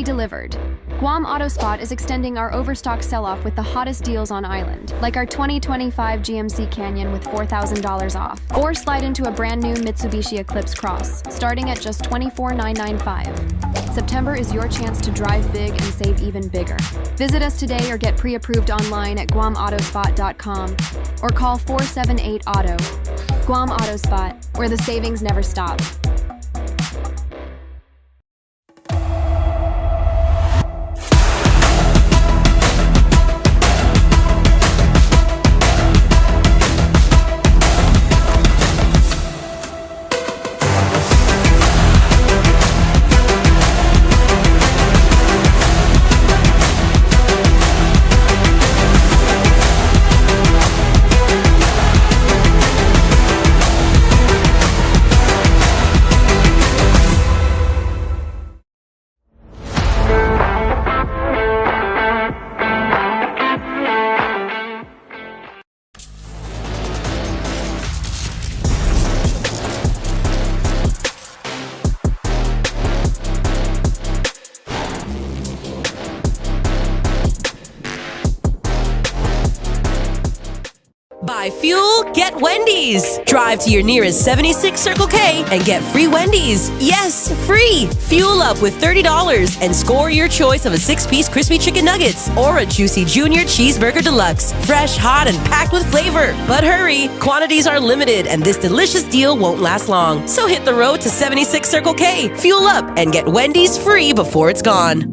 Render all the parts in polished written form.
we delivered. Guam AutoSpot is extending our overstock sell-off with the hottest deals on island, like our 2025 GMC Canyon with $4,000 off. Or slide into a brand new Mitsubishi Eclipse Cross, starting at just $24,995. September is your chance to drive big and save even bigger. Visit us today or get pre-approved online at guamautospot.com or call 478-AUTO. Guam AutoSpot, where the savings never stop. Buy fuel, get Wendy's. Drive to your nearest 76 Circle K and get free Wendy's. Yes, free. Fuel up with $30 and score your choice of a 6-piece crispy chicken nuggets or a juicy junior cheeseburger deluxe. Fresh, hot, and packed with flavor. But hurry, quantities are limited and this delicious deal won't last long. So hit the road to 76 Circle K, fuel up, and get Wendy's free before it's gone.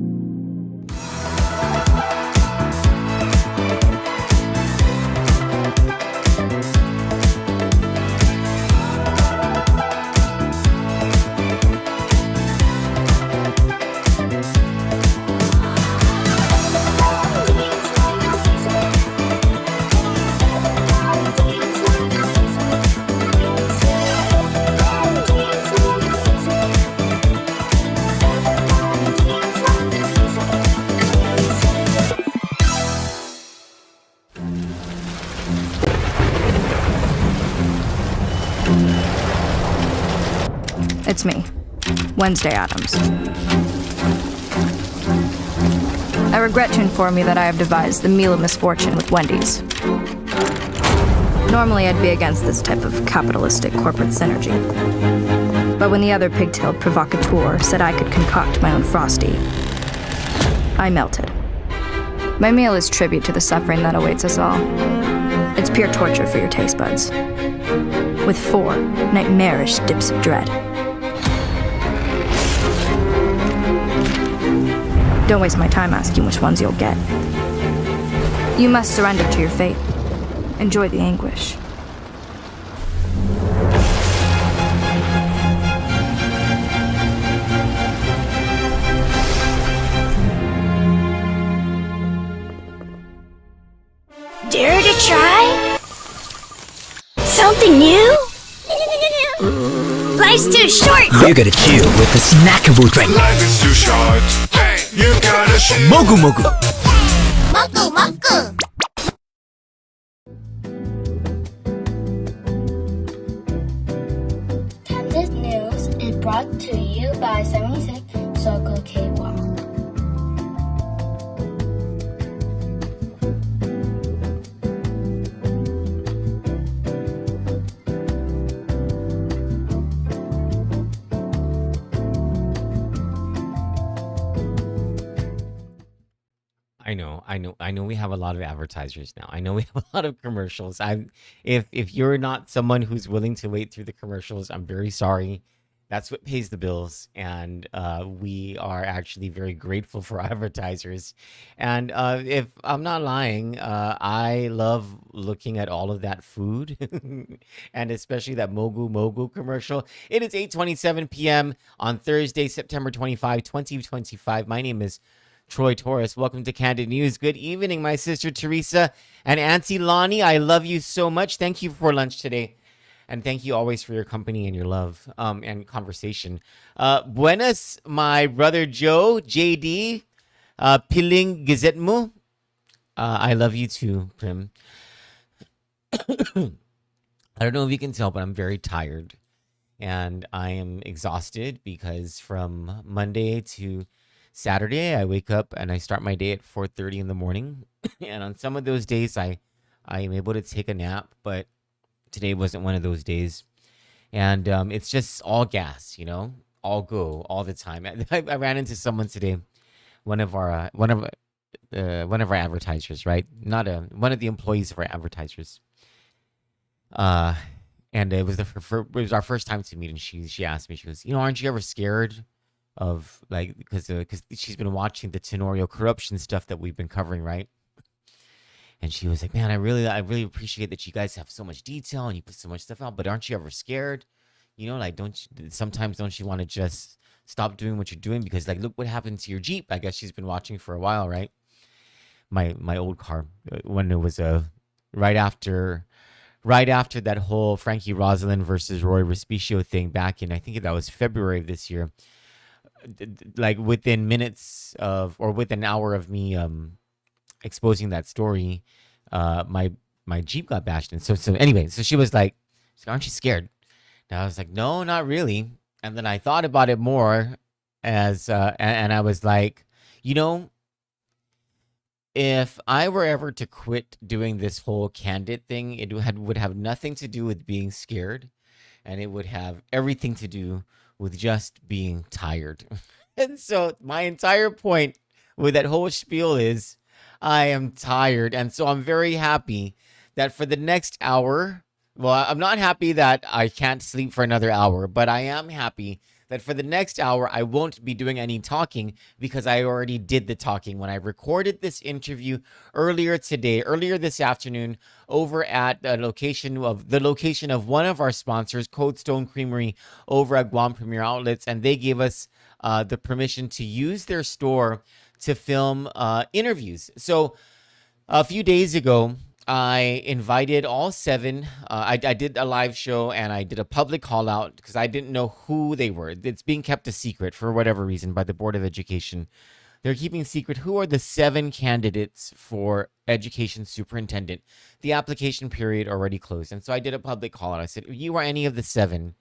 It's me, Wednesday Addams. I regret to inform you that I have devised the meal of misfortune with Wendy's. Normally I'd be against this type of capitalistic corporate synergy. But when the other pigtailed provocateur said I could concoct my own Frosty, I melted. My meal is tribute to the suffering that awaits us all. It's pure torture for your taste buds, with 4 nightmarish dips of dread. Don't waste my time asking which ones you'll get. You must surrender to your fate. Enjoy the anguish. Dare to try? Something new? Life's too short! You gotta chill with the snackable drink. Life is too short. Hey, you gotta chill. Mogu Mogu. Moku Moku! Candid News is brought to you by 76 Circle K Guam. I know we have a lot of advertisers now. I know we have a lot of commercials. If you're not someone who's willing to wait through the commercials, I'm very sorry. That's what pays the bills. And we are actually very grateful for advertisers. And if I'm not lying, I love looking at all of that food and especially that Mogu Mogu commercial. It is 8:27 p.m. on Thursday, September 25, 2025. My name is Troy Torres. Welcome to Candid News. Good evening, my sister Teresa and Auntie Lonnie. I love you so much. Thank you for lunch today. And thank you always for your company and your love and conversation. Buenas, my brother Joe, JD, Piling Gizetmu. I love you too, Prim. I don't know if you can tell, but I'm very tired. And I am exhausted because from Monday to Saturday, I wake up and I start my day at 4:30 in the morning. And on some of those days, I am able to take a nap, but today wasn't one of those days. And it's just all gas, all go all the time. I ran into someone today, one of our advertisers, right? Not one of the employees of our advertisers. Uh, and it was it was our first time to meet, and she asked me, she goes, aren't you ever scared of like because she's been watching the tenure corruption stuff that we've been covering, right? And she was like, man, I really appreciate that you guys have so much detail and you put so much stuff out, but aren't you ever scared? Like, sometimes don't you want to just stop doing what you're doing? Because like, look what happened to your Jeep. I guess she's been watching for a while, right? My old car, when it was right after that whole Frankie Rosalind versus Roy Respicio thing back in, I think that was February of this year, like within minutes of, or within an hour of me exposing that story, my Jeep got bashed in. So anyway, so she was like, aren't you scared? And I was like, no, not really. And then I thought about it more as and I was like, if I were ever to quit doing this whole Candid thing, it would have nothing to do with being scared, and it would have everything to do with just being tired. And so my entire point with that whole spiel is I am tired. And so I'm very happy that for the next hour, well, I'm not happy that I can't sleep for another hour, but I am happy that for the next hour, I won't be doing any talking because I already did the talking when I recorded this interview earlier this afternoon, over at the location of one of our sponsors, Cold Stone Creamery, over at Guam Premier Outlets. And they gave us the permission to use their store to film interviews. So a few days ago, I invited all 7. I did a live show and I did a public call out because I didn't know who they were. It's being kept a secret for whatever reason by the Board of Education. They're keeping secret who are the 7 candidates for education superintendent. The application period already closed. And so I did a public call out. I said, if you are any of the 7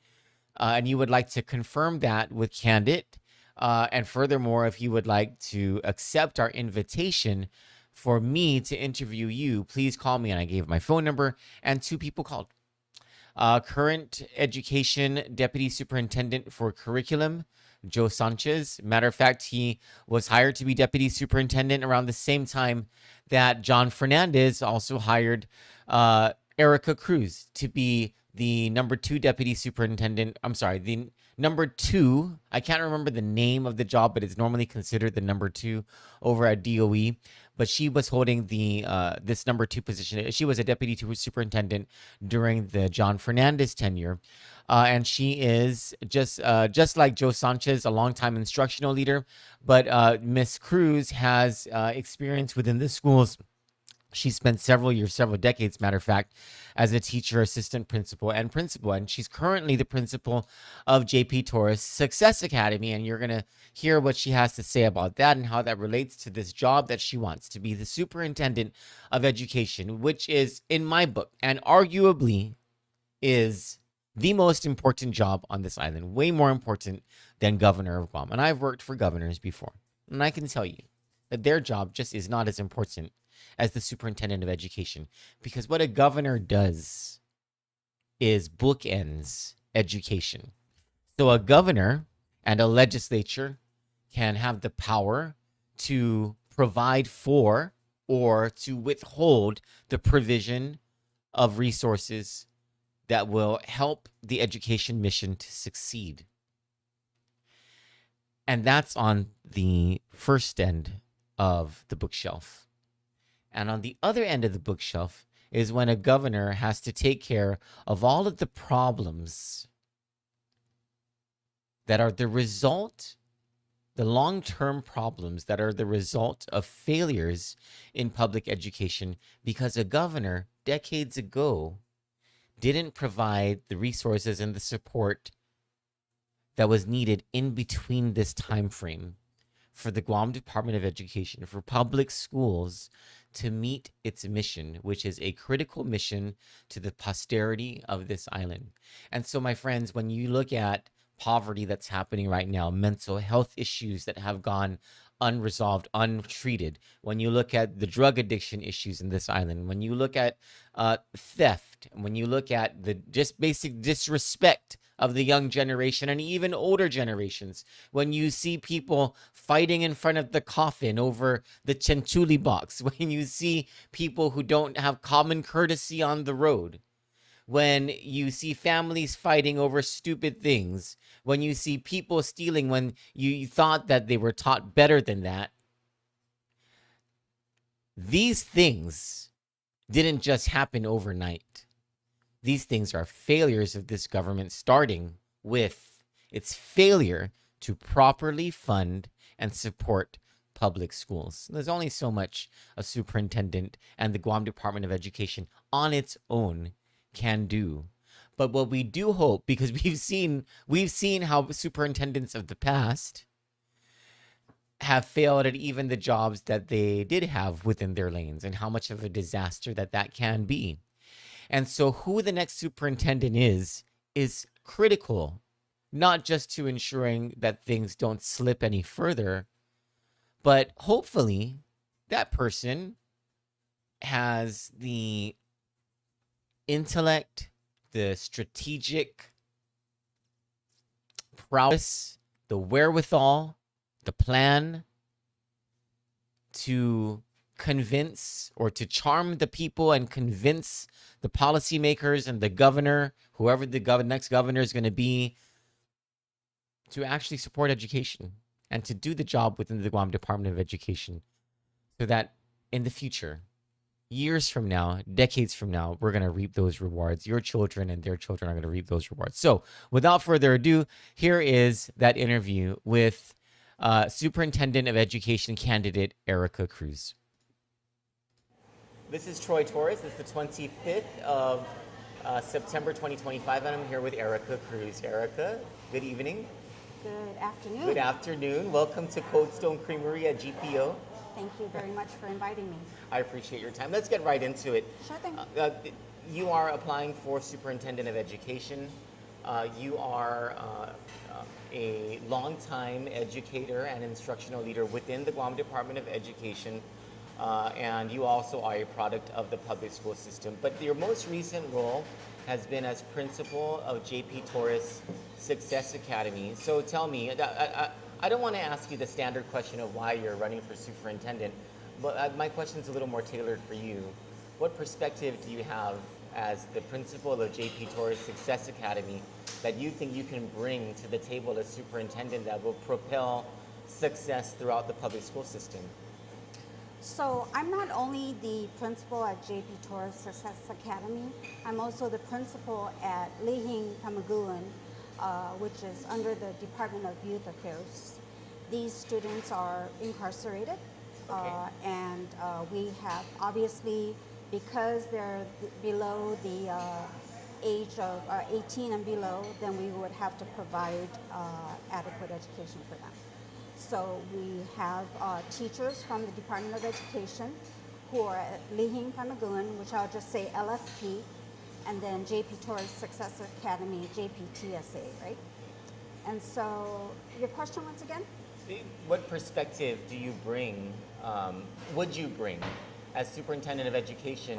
and you would like to confirm that with Candid, and furthermore, if you would like to accept our invitation for me to interview you, please call me. And I gave my phone number, and 2 people called. Current education deputy superintendent for curriculum, Joe Sanchez. Matter of fact, he was hired to be deputy superintendent around the same time that Jon Fernandez also hired Erika Cruz to be the number 2 deputy superintendent. I'm sorry, the number 2. I can't remember the name of the job, but it's normally considered the number 2 over at DOE. But she was holding the this number 2 position. She was a deputy superintendent during the Jon Fernandez tenure. And she is just like Joe Sanchez, a longtime instructional leader. But Miss Cruz has experience within the schools. She spent several decades, matter of fact, as a teacher, assistant principal, and she's currently the principal of J.P. Torres Success Academy. And you're going to hear what she has to say about that and how that relates to this job that she wants to be the superintendent of education, which is, in my book, and arguably is the most important job on this island, way more important than governor of Guam. And I've worked for governors before, and I can tell you that their job just is not as important as the superintendent of education, because what a governor does is bookends education. So a governor and a legislature can have the power to provide for or to withhold the provision of resources that will help the education mission to succeed. And that's on the first end of the bookshelf. And on the other end of the bookshelf is when a governor has to take care of all of the problems that are the result, the long-term problems that are the result of failures in public education, because a governor decades ago didn't provide the resources and the support that was needed in between this time frame for the Guam Department of Education, for public schools to meet its mission, which is a critical mission to the posterity of this island. And so, my friends, when you look at poverty that's happening right now, mental health issues that have gone unresolved, untreated, when you look at the drug addiction issues in this island, when you look at theft, when you look at the just basic disrespect of the young generation and even older generations, when you see people fighting in front of the coffin over the chenchuli box, when you see people who don't have common courtesy on the road, when you see families fighting over stupid things, when you see people stealing when you thought that they were taught better than that, these things didn't just happen overnight. These things are failures of this government, starting with its failure to properly fund and support public schools. There's only so much a superintendent and the Guam Department of Education on its own can do. But what we do hope, because we've seen how superintendents of the past have failed at even the jobs that they did have within their lanes, and how much of a disaster that can be. And so who the next superintendent is critical, not just to ensuring that things don't slip any further, but hopefully that person has the intellect, the strategic prowess, the wherewithal, the plan to convince or to charm the people and convince the policymakers and the governor, whoever the next governor is going to be, to actually support education and to do the job within the Guam Department of Education, so that in the future, years from now, decades from now, we're going to reap those rewards. Your children and their children are going to reap those rewards. So without further ado, here is that interview with Superintendent of Education candidate Erika Cruz. This is Troy Torres. It's the 25th of September 2025, and I'm here with Erika Cruz. Erika, good evening. Good afternoon. Good afternoon. Welcome to Cold Stone Creamery at GPO. Thank you very much for inviting me. I appreciate your time. Let's get right into it. Sure thing. You are applying for Superintendent of Education. You are a longtime educator and instructional leader within the Guam Department of Education, and you also are a product of the public school system. But your most recent role has been as principal of J.P. Torres Success Academy. So tell me, I don't want to ask you the standard question of why you're running for superintendent, but my question's a little more tailored for you. What perspective do you have as the principal of J.P. Torres Success Academy that you think you can bring to the table as superintendent that will propel success throughout the public school system? So I'm not only the principal at J.P. Torres Success Academy, I'm also the principal at Lihing Pamaguan, which is under the Department of Youth Affairs. These students are incarcerated, and we have, obviously, because they're below the age of 18 and below, then we would have to provide adequate education for them. So we have teachers from the Department of Education who are at Lihing Pamaguan, which I'll just say LFP, and then J.P. Torres Success Academy, JPTSA, right? And so, your question once again? What perspective do you bring, would you bring as Superintendent of Education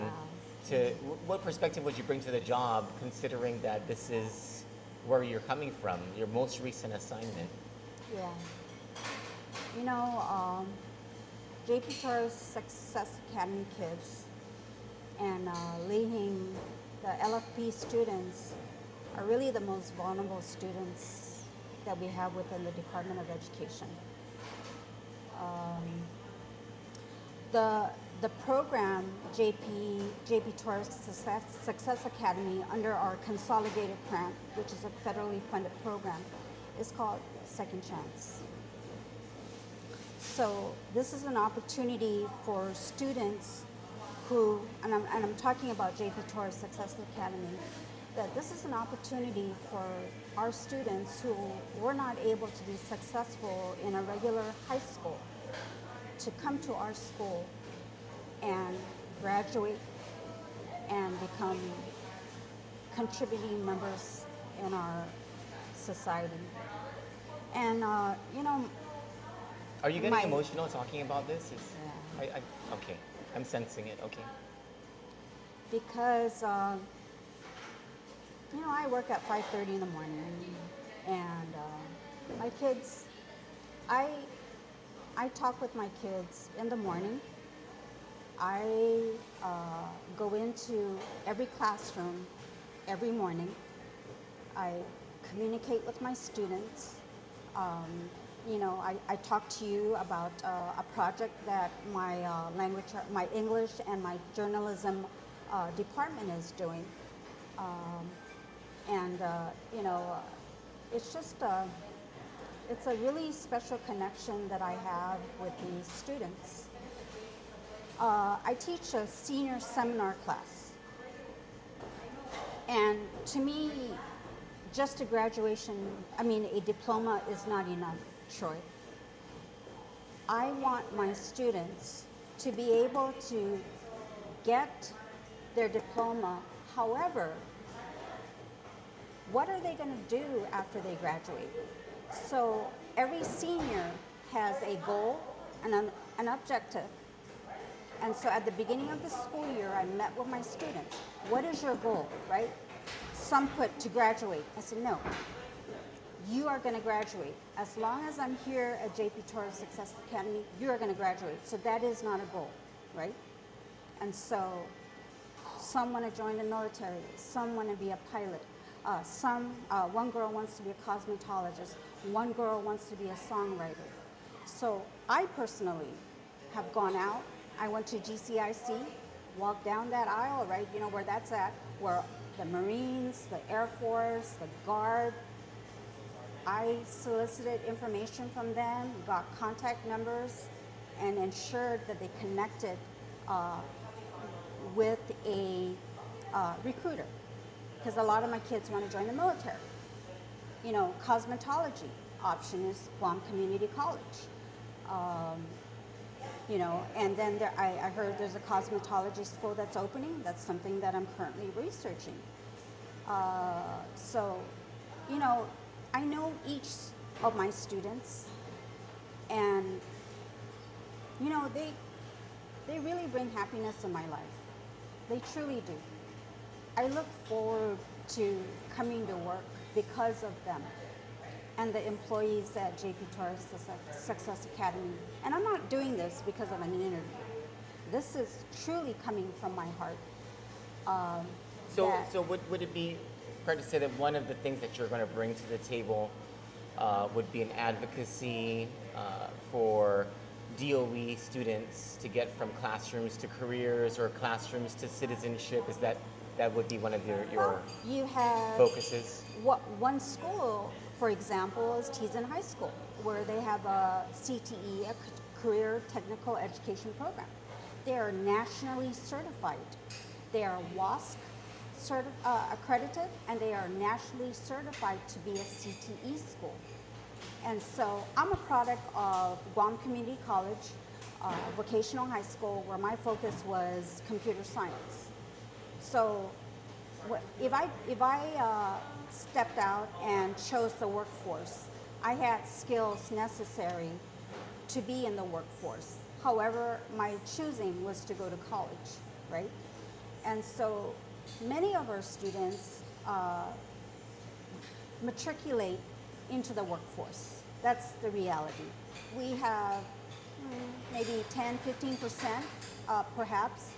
what perspective would you bring to the job, considering that this is where you're coming from, your most recent assignment? Yeah. You know, J.P. Torres Success Academy kids and Lihing, the LFP students, are really the most vulnerable students that we have within the Department of Education. The program, J.P. Torres Success Academy, under our consolidated grant, which is a federally funded program, is called Second Chance. So this is an opportunity for students who, and I'm talking about J.P. Torres Success Academy, that this is an opportunity for our students who were not able to be successful in a regular high school to come to our school and graduate and become contributing members in our society. And, you know, Are you getting my- emotional talking about this? Yeah. Okay, I'm sensing it. Okay. Because, you know, I work at 5:30 in the morning, and my kids, I talk with my kids in the morning. I go into every classroom every morning. I communicate with my students. You know, I talk to you about a project that my my English and my journalism department is doing. You know, it's just it's a really special connection that I have with these students. I teach a senior seminar class, and to me, just a graduation, a diploma is not enough, Troy. I want my students to be able to get their diploma. However, what are they going to do after they graduate? So every senior has a goal and an objective. And so at the beginning of the school year, I met with my students. What is your goal, right? Some put to graduate. I said, no, you are going to graduate. As long as I'm here at JP Torres Success Academy, you are going to graduate. So that is not a goal, right? And so some want to join the military. Some want to be a pilot. One girl wants to be a cosmetologist. One girl wants to be a songwriter. So I personally have gone out. I went to GCIC, walked down that aisle, right? You know where that's at, where the Marines, the Air Force, the Guard. I solicited information from them, got contact numbers, and ensured that they connected with a recruiter, because a lot of my kids want to join the military. You know, cosmetology option is Guam Community College. You know, and then I heard there's a cosmetology school that's opening. That's something that I'm currently researching. So, you know, I know each of my students, and, you know, they really bring happiness in my life. They truly do. I look forward to coming to work because of them and the employees at JP Torres Success Academy. And I'm not doing this because of an interview. This is truly coming from my heart. So would it be fair to say that one of the things that you're going to bring to the table would be an advocacy for DOE students to get from classrooms to careers or classrooms to citizenship? Is that would be one of your you have focuses? One school, for example, is Teason High School, where they have a CTE, a Career Technical Education Program. They are nationally certified. They are WASC accredited, and they are nationally certified to be a CTE school. And so I'm a product of Guam Community College, vocational high school, where my focus was computer science. So if I stepped out and chose the workforce, I had skills necessary to be in the workforce. However, my choosing was to go to college, right? And so many of our students matriculate into the workforce. That's the reality. We have maybe 10-15% perhaps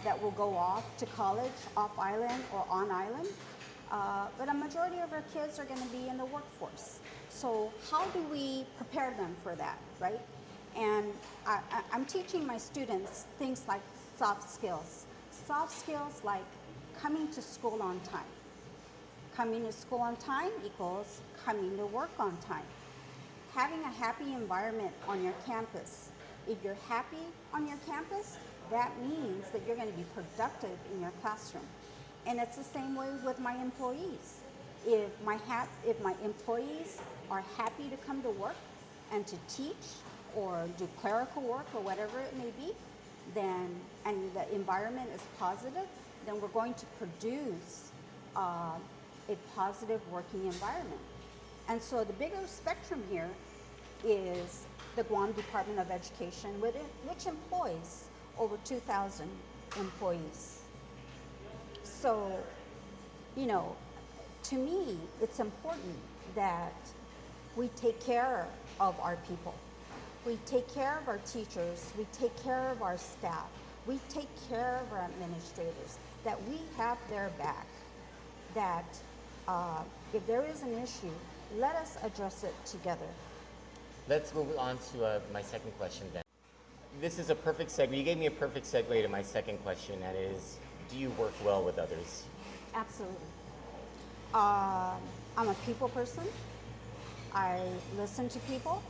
that will go off to college, off island or on island. But a majority of our kids are going to be in the workforce. So how do we prepare them for that, right? And I'm teaching my students things like soft skills. Soft skills like coming to school on time. Coming to school on time equals coming to work on time. Having a happy environment on your campus. If you're happy on your campus, that means that you're going to be productive in your classroom. And it's the same way with my employees. If my employees are happy to come to work and to teach or do clerical work or whatever it may be, and the environment is positive, then we're going to produce a positive working environment. And so the bigger spectrum here is the Guam Department of Education, which employs over 2,000 employees. So, you know, to me, it's important that we take care of our people. We take care of our teachers, we take care of our staff, we take care of our administrators, that we have their back, that if there is an issue, let us address it together. Let's move on to my second question then. This is a perfect segue. You gave me a perfect segue to my second question, that is, do you work well with others? Absolutely. I'm a people person. I listen to people.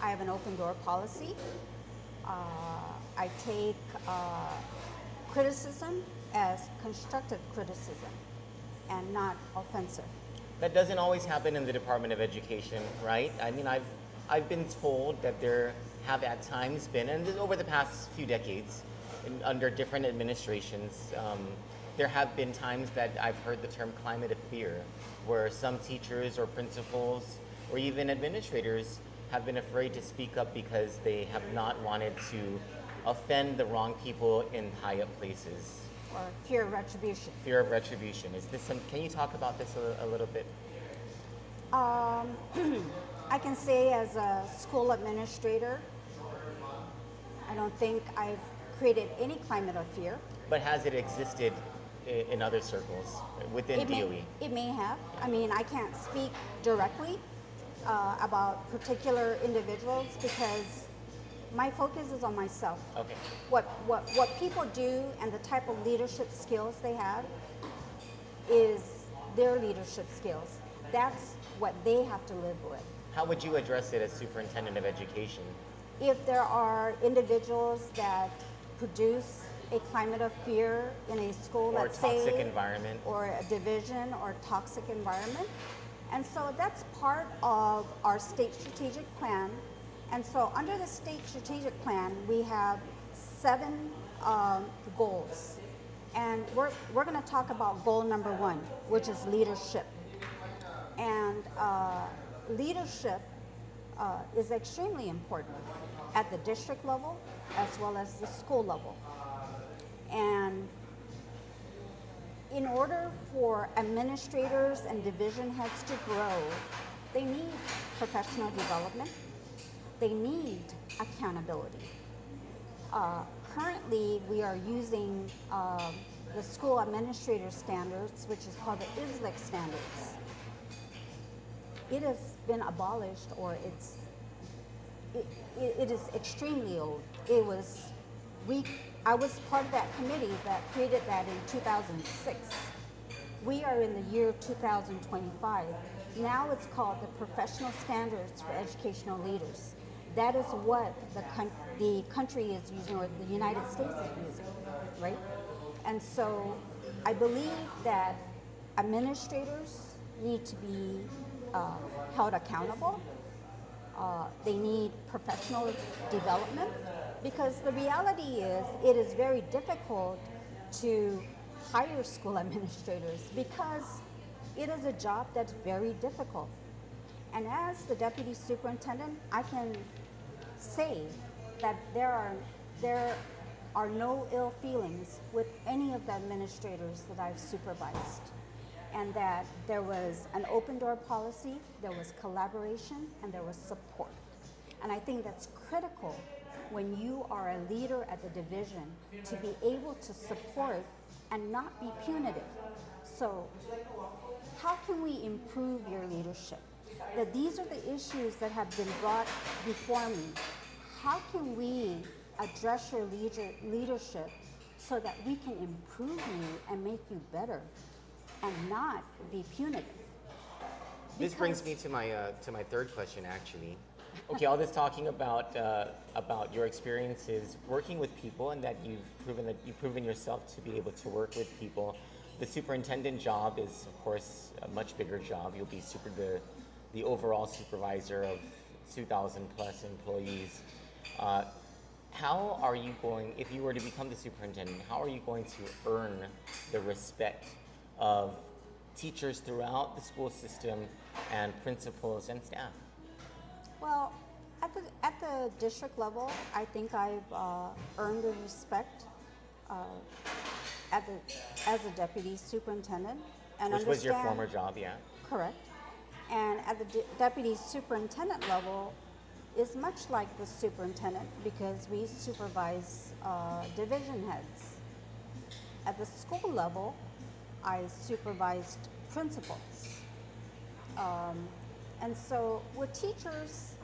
I have an open door policy. I take criticism as constructive criticism and not offensive. That doesn't always happen in the Department of Education, right? I mean, I've been told that there have at times been, and over the past few decades, under different administrations, there have been times that I've heard the term climate of fear, where some teachers or principals or even administrators have been afraid to speak up because they have not wanted to offend the wrong people in high-up places. Or fear of retribution. Fear of retribution. Is this some? Can you talk about this a little bit? I can say as a school administrator, I don't think I've created any climate of fear. But has it existed in other circles within DOE? It may have. I mean, I can't speak directly about particular individuals because my focus is on myself. Okay. What people do and the type of leadership skills they have is their leadership skills. That's what they have to live with. How would you address it as Superintendent of Education? If there are individuals that produce a climate of fear in a school, Or let's toxic say, environment. or a division or toxic environment. And so that's part of our state strategic plan. And so under the state strategic plan, we have 7 goals. And we're going to talk about goal number 1, which is leadership. And leadership is extremely important at the district level as well as the school level. And in order for administrators and division heads to grow, they need professional development. They need accountability. Currently, we are using the school administrator standards, which is called the ISLIC standards. It has been abolished, or it is extremely old. I was part of that committee that created that in 2006. We are in the year 2025. Now it's called the Professional Standards for Educational Leaders. That is what the country is using, or the United States is using, right? And so I believe that administrators need to be held accountable. They need professional development, because the reality is it is very difficult to hire school administrators because it is a job that's very difficult. And as the deputy superintendent, I can say that there are no ill feelings with any of the administrators that I've supervised, and that there was an open door policy, there was collaboration, and there was support. And I think that's critical when you are a leader at the division, to be able to support and not be punitive. So how can we improve your leadership? That these are the issues that have been brought before me. How can we address your leadership so that we can improve you and make you better and not be punitive? This brings me to my third question, actually. Okay, all this talking about your experiences working with people, and that you've proven yourself to be able to work with people. The superintendent job is, of course, a much bigger job. You'll be the overall supervisor of 2,000 plus employees. How are you going, if you were to become the superintendent, how are you going to earn the respect of teachers throughout the school system and principals and staff? Well, at the district level, I think I've earned the respect as a deputy superintendent. And Which was your former job, yeah? Correct. And at the deputy superintendent level is much like the superintendent because we supervise division heads. At the school level, I supervised principals. And so with teachers,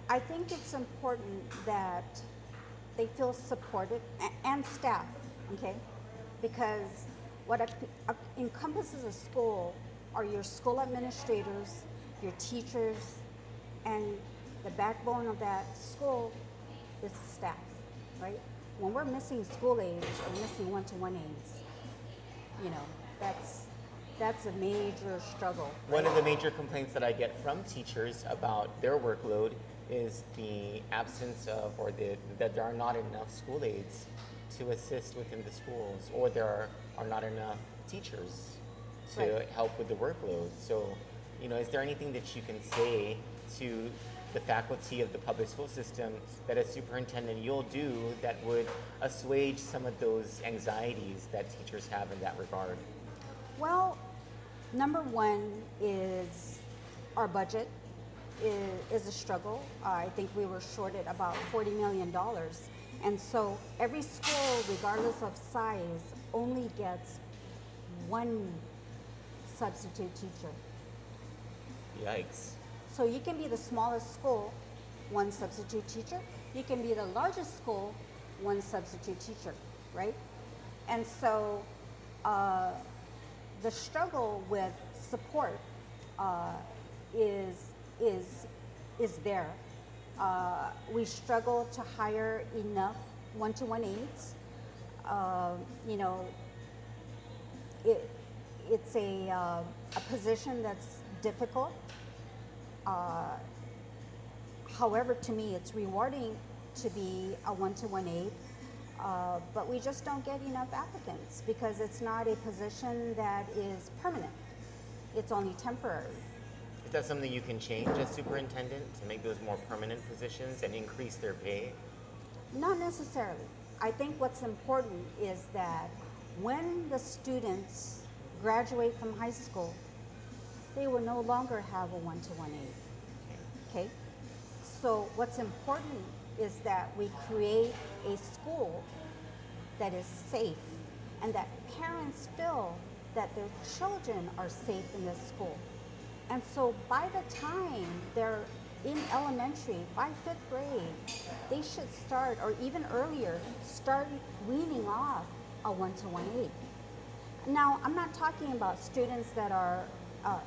I think it's important that they feel supported and staff, okay? Because what encompasses a school are your school administrators, your teachers, and the backbone of that school is the staff, right? When we're missing school aides or missing one-to-one aides, you know, that's a major struggle. One of the major complaints that I get from teachers about their workload is the absence of, or that there are not enough school aides to assist within the schools, or there are not enough teachers to help with the workload. So, you know, is there anything that you can say to the faculty of the public school system that as superintendent you'll do that would assuage some of those anxieties that teachers have in that regard? Well, number one is our budget is a struggle. I think we were shorted about $40 million. And so every school, regardless of size, only gets one substitute teacher. Yikes. So you can be the smallest school, one substitute teacher. You can be the largest school, one substitute teacher, right? And so the struggle with support is there. We struggle to hire enough one-to-one aides. You know, it's a position that's difficult. However, to me, it's rewarding to be a one-to-one aide, but we just don't get enough applicants because it's not a position that is permanent. It's only temporary. Is that something you can change as superintendent to make those more permanent positions and increase their pay? Not necessarily. I think what's important is that when the students graduate from high school, they will no longer have a one-to-one aide. Okay? So what's important is that we create a school that is safe and that parents feel that their children are safe in this school. And so by the time they're in elementary, by 5th grade, they should start, or even earlier, start weaning off a one-to-one aide. Now, I'm not talking about students that are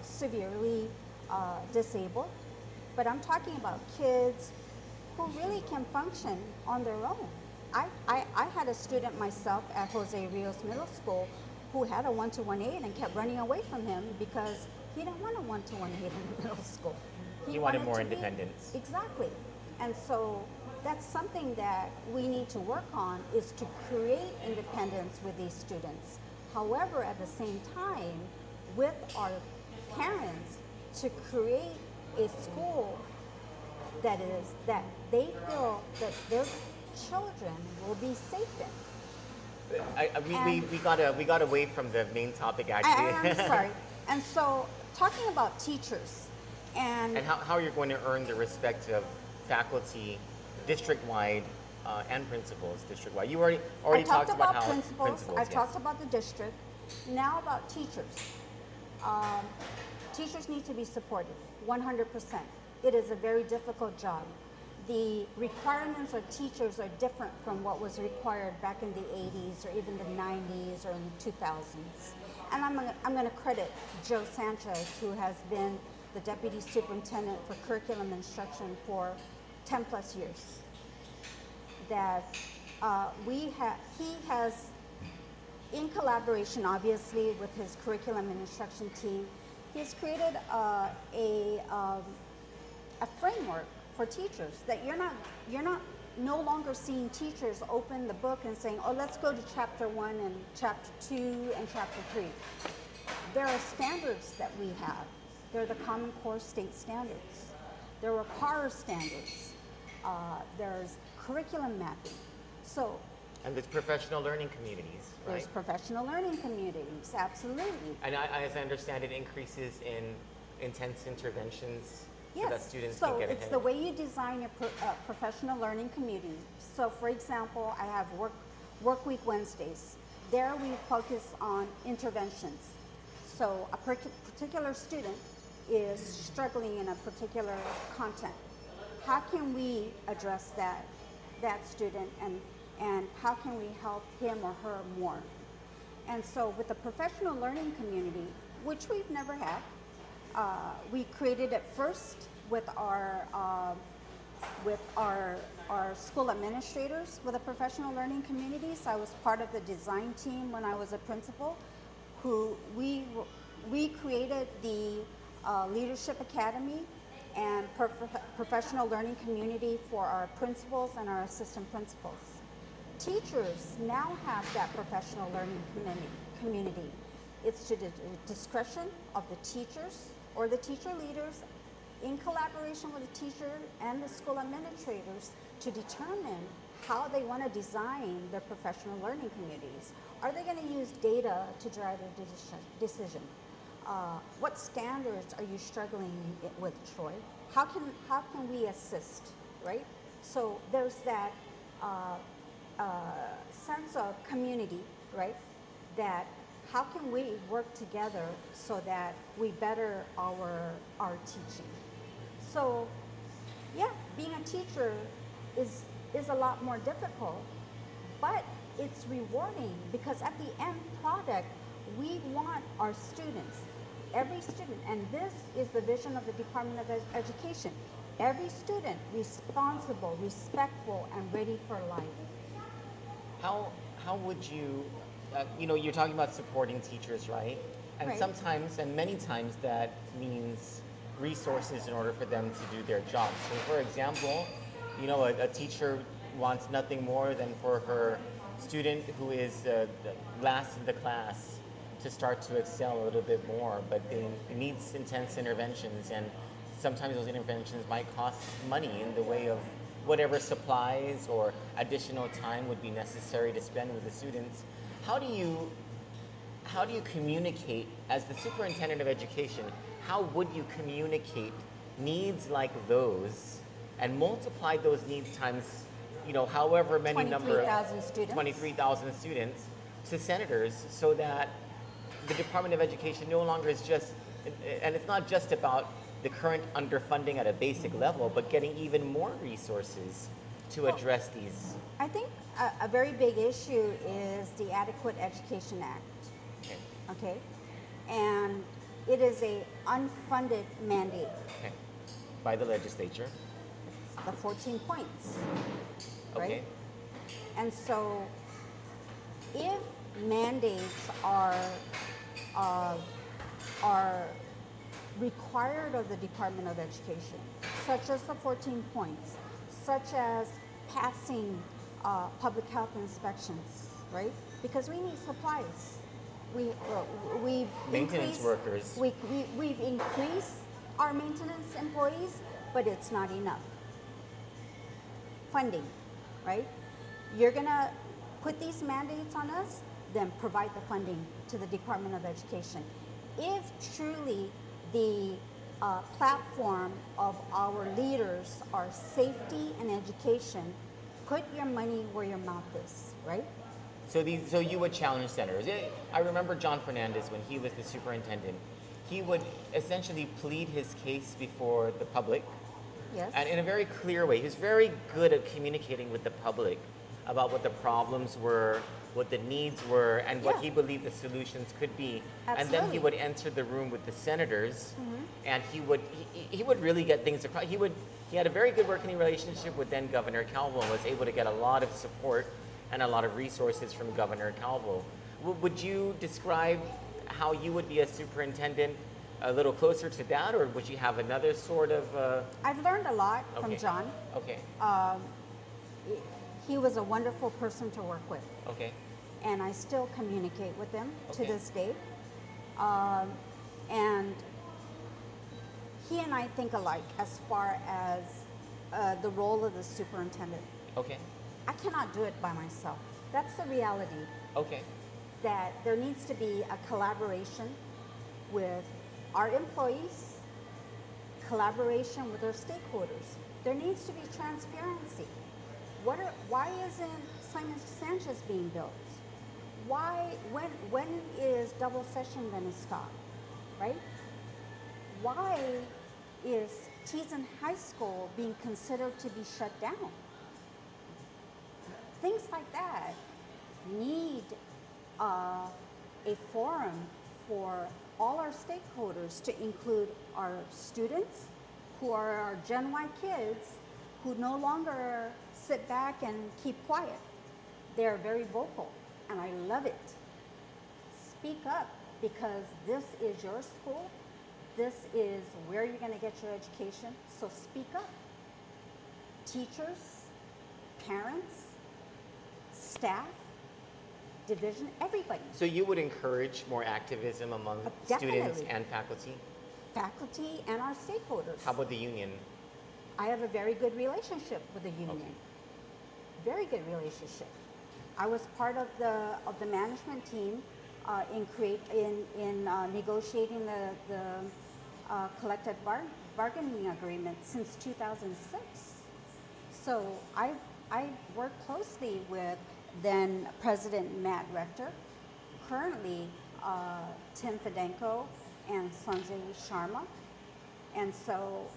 severely disabled, but I'm talking about kids who really can function on their own. I had a student myself at Jose Rios Middle School who had a one-to-one aide and kept running away from him because he didn't want a one-to-one aide in middle school. He wanted more independence. Exactly. And so that's something that we need to work on, is to create independence with these students. However, at the same time, with our parents, to create a school that they feel that their children will be safe in. We got away from the main topic actually. I'm sorry. And so, talking about teachers and how you're going to earn the respect of faculty district-wide and principals district-wide. You already talked about how principals. I've talked about the district. Now about teachers. Teachers need to be supported 100%. It is a very difficult job. The requirements of teachers are different from what was required back in the 80s or even the 90s or in the 2000s. And I'm going to credit Joe Sanchez, who has been the Deputy Superintendent for Curriculum Instruction for 10 plus years. That he has, in collaboration obviously with his Curriculum and Instruction team, he has created a framework for teachers that you're not no longer seeing teachers open the book and saying, oh, let's go to chapter 1 and chapter 2 and chapter 3. there are standards that we have. They're the Common Core state standards. There are PAR standards. There's curriculum mapping. So And there's professional learning communities, right? there's professional learning communities, absolutely. And as I understand, it increases in intense interventions so that students so can get it's ahead. the way you design your professional learning community. So for example, I have work week Wednesdays. There we focus on interventions. So a particular student is struggling in a particular content. How can we address that student and how can we help him or her more? And so with the professional learning community, which we've never had, we created it first with our school administrators with the professional learning communities. I was part of the design team when I was a principal, who we created the Leadership Academy and professional learning community for our principals and our assistant principals. Teachers now have that professional learning community. It's to the discretion of the teachers or the teacher leaders in collaboration with the teacher and the school administrators to determine how they want to design their professional learning communities. Are they going to use data to drive their decision? What standards are you struggling with, Troy? How can we assist, right? So there's that sense of community, right? That how can we work together so that we better our teaching? So, yeah, being a teacher is a lot more difficult, but it's rewarding because at the end product, we want our students, every student, and this is the vision of the Department of Education, every student responsible, respectful, and ready for life. How would you, you're talking about supporting teachers, right? And Right. sometimes, and many times, that means resources in order for them to do their job. So for example, a teacher wants nothing more than for her student who is last in the class to start to excel a little bit more, but it needs intense interventions, and sometimes those interventions might cost money in the way of whatever supplies or additional time would be necessary to spend with the students. How do you communicate, as the superintendent of education, how would you communicate needs like those and multiply those needs times, however many number of 23,000 students. 23,000 students to senators, so that the Department of Education no longer is just, and it's not just about the current underfunding at a basic level, but getting even more resources to address these. I think a very big issue is the Adequate Education Act. Okay, and it is a unfunded mandate. Okay. By the legislature. It's the 14 points, Okay. right? And so, if mandates are required of the Department of Education, such as the 14 points, such as passing public health inspections, right? Because we need supplies. We've Maintenance increased, workers. We've increased our maintenance employees, but it's not enough. Funding, right? You're gonna put these mandates on us, then provide the funding to the Department of Education. If truly the platform of our leaders are safety and education, put your money where your mouth is, right? So you would challenge senators. I remember Jon Fernandez, when he was the superintendent, he would essentially plead his case before the public. Yes. And in a very clear way. He was very good at communicating with the public about what the problems were, what the needs were, and what Yeah. he believed the solutions could be. And then he Absolutely. would enter the room with the senators, and he would really get things across. He had a very good working relationship with then Governor Calvo, and was able to get a lot of support and a lot of resources from Governor Calvo. Would you describe how you would be a superintendent a little closer to that, or would you have another sort of? I've learned a lot from Okay. John. Okay. He was a wonderful person to work with, Okay. and I still communicate with him to Okay. this day. And he and I think alike as far as the role of the superintendent. Okay. I cannot do it by myself. That's the reality. Okay. That there needs to be a collaboration with our employees, collaboration with our stakeholders. There needs to be transparency. Why isn't Simon Sanchez being built? When is double session going to stop, right? Why is Teason High School being considered to be shut down? Things like that need a forum for all our stakeholders to include our students, who are our Gen Y kids, who no longer sit back and keep quiet. They're very vocal, and I love it. Speak up, because this is your school. This is where you're going to get your education, so speak up. Teachers, parents, staff, division, everybody. So you would encourage more activism among students and faculty? Faculty and our stakeholders. How about the union? I have a very good relationship with the union. Okay. Very good relationship. I was part of the management team in negotiating the collective bargaining agreement since 2006. So I worked closely with then President Matt Rector, currently Tim Fedenko and Sanjay Sharma. And so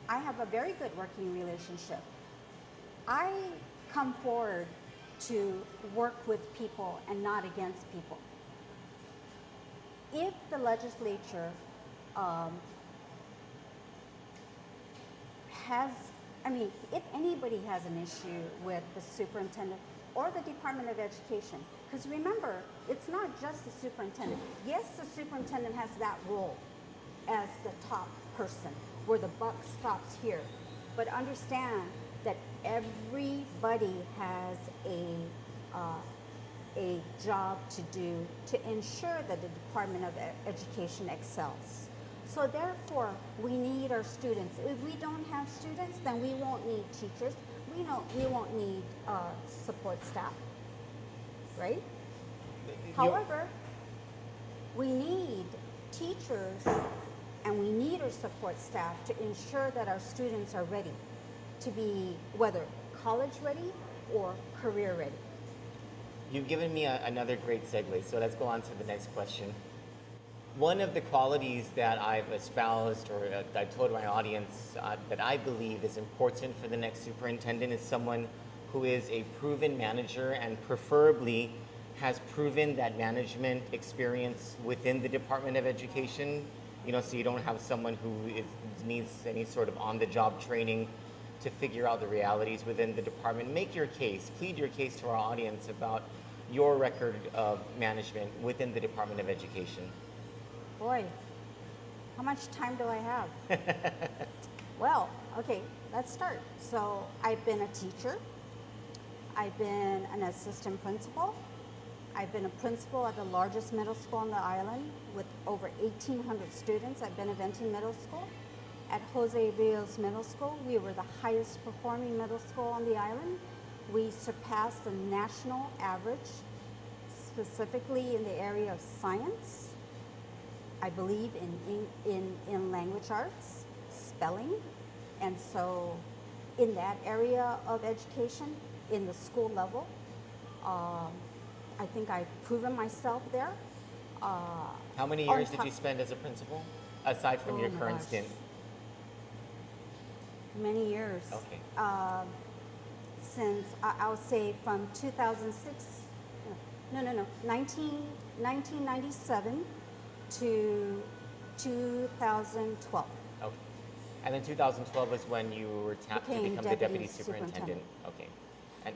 I have a very good working relationship. I come forward to work with people and not against people. If the legislature if anybody has an issue with the superintendent or the Department of Education, because remember, it's not just the superintendent. Yes, the superintendent has that role as the top person, where the buck stops here. But understand that everybody has a job to do to ensure that the Department of Education excels. So therefore, we need our students. If we don't have students, then we won't need teachers. We won't need support staff, right? However, we need teachers and we need our support staff to ensure that our students are ready to be whether college ready or career ready. You've given me another great segue, so let's go on to the next question. One of the qualities that I've espoused or I told my audience that I believe is important for the next superintendent is someone who is a proven manager and preferably has proven that management experience within the Department of Education. So you don't have someone who needs any sort of on-the-job training to figure out the realities within the department. Make your case, plead your case to our audience about your record of management within the Department of Education. Boy, how much time do I have? Well, okay, let's start. So I've been a teacher. I've been an assistant principal. I've been a principal at the largest middle school on the island with over 1,800 students at Benavente Middle School. At Jose Rios Middle School, we were the highest performing middle school on the island. We surpassed the national average, specifically in the area of science. I believe in language arts, spelling, and so in that area of education, in the school level, I think I've proven myself there. How many years did you spend as a principal, aside from your current stint? Many years. Okay. Since I would say from 2006, 1997 to 2012. Okay. And then 2012 was when you were tapped to become the deputy superintendent. Okay. And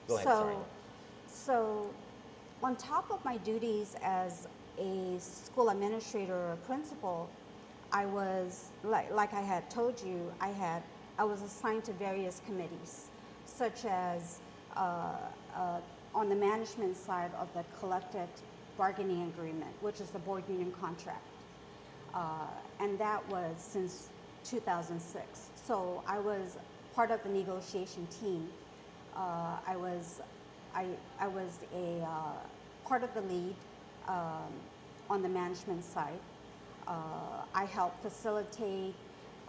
go ahead, sorry. So on top of my duties as a school administrator or principal, I was, like I had told you, I was assigned to various committees, such as on the management side of the collective bargaining agreement, which is the board union contract. And that was since 2006. So I was part of the negotiation team. I was a part of the lead on the management side. I helped facilitate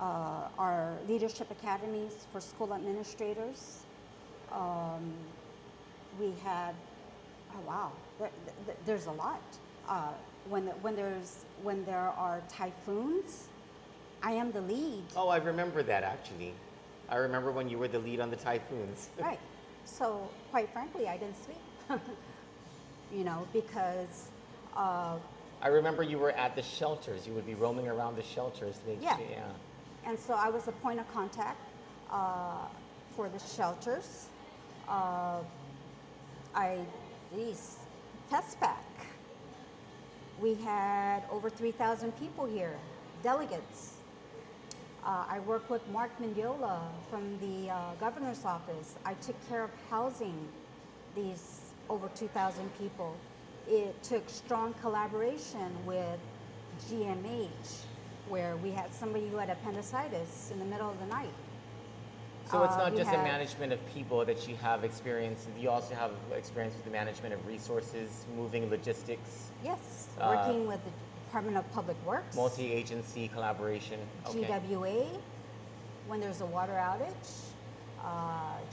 our leadership academies for school administrators. We had, oh wow, there's a lot. When there are typhoons, I am the lead. Oh, I remember that actually. I remember when you were the lead on the typhoons. Right. So quite frankly, I didn't sleep. You know, because I remember you were at the shelters. You would be roaming around the shelters. Yeah. And so I was a point of contact for the shelters. FESPAC. We had over 3,000 people here, delegates. I worked with Mark Mendiola from the governor's office. I took care of housing these over 2,000 people. It took strong collaboration with GMH, where we had somebody who had appendicitis in the middle of the night. So it's not just a management of people that you have experience. You also have experience with the management of resources, moving logistics. Yes, working with the Department of Public Works. Multi-agency collaboration. Okay. GWA, when there's a water outage.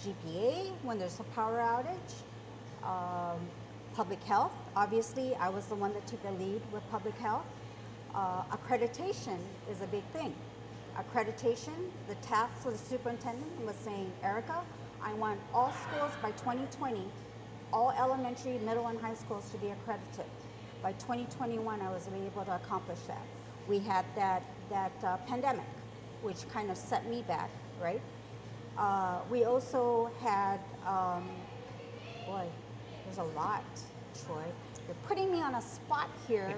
GPA, when there's a power outage. Public health, obviously, I was the one that took the lead with public health. Accreditation is a big thing. Accreditation, the task for the superintendent was saying, Erika, I want all schools by 2020, all elementary, middle, and high schools to be accredited. By 2021, I was able to accomplish that. We had that pandemic, which kind of set me back, right? We also had, boy, there's a lot, Troy. You're putting me on a spot here.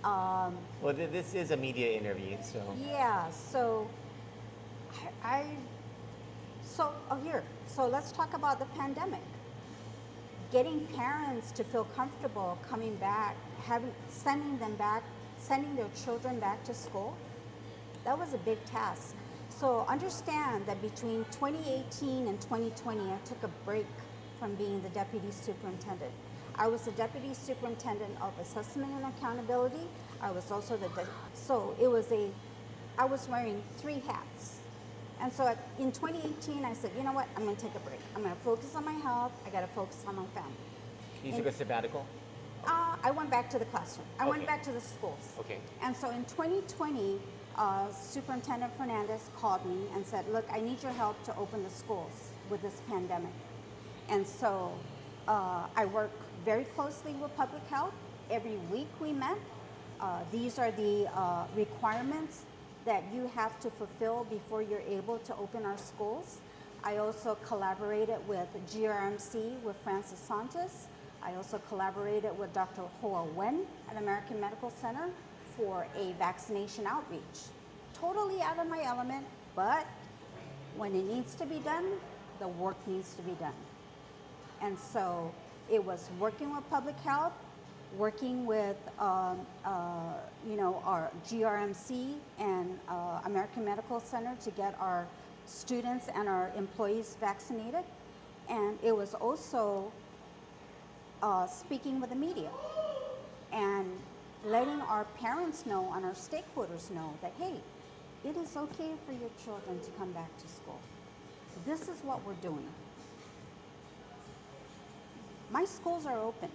Well, this is a media interview, so. Yeah, so so let's talk about the pandemic. Getting parents to feel comfortable coming back, sending their children back to school, that was a big task. So understand that between 2018 and 2020, I took a break from being the deputy superintendent. I was the deputy superintendent of assessment and accountability. I was also I was wearing 3 hats. And so in 2018, I said, you know what, I'm gonna take a break. I'm gonna focus on my health, I gotta focus on my family. You took a sabbatical? I went back to the classroom. I went Okay. back to the schools. Okay. And so in 2020, Superintendent Fernandez called me and said, look, I need your help to open the schools with this pandemic. And so I work very closely with public health. Every week we met. These are the requirements that you have to fulfill before you're able to open our schools. I also collaborated with GRMC with Francis Santos. I also collaborated with Dr. Hoa Wen at American Medical Center for a vaccination outreach. Totally out of my element, but when it needs to be done, the work needs to be done. And so it was working with public health, working with our GRMC and American Medical Center to get our students and our employees vaccinated. And it was also speaking with the media and letting our parents know and our stakeholders know that, hey, it is okay for your children to come back to school. This is what we're doing. My schools are open.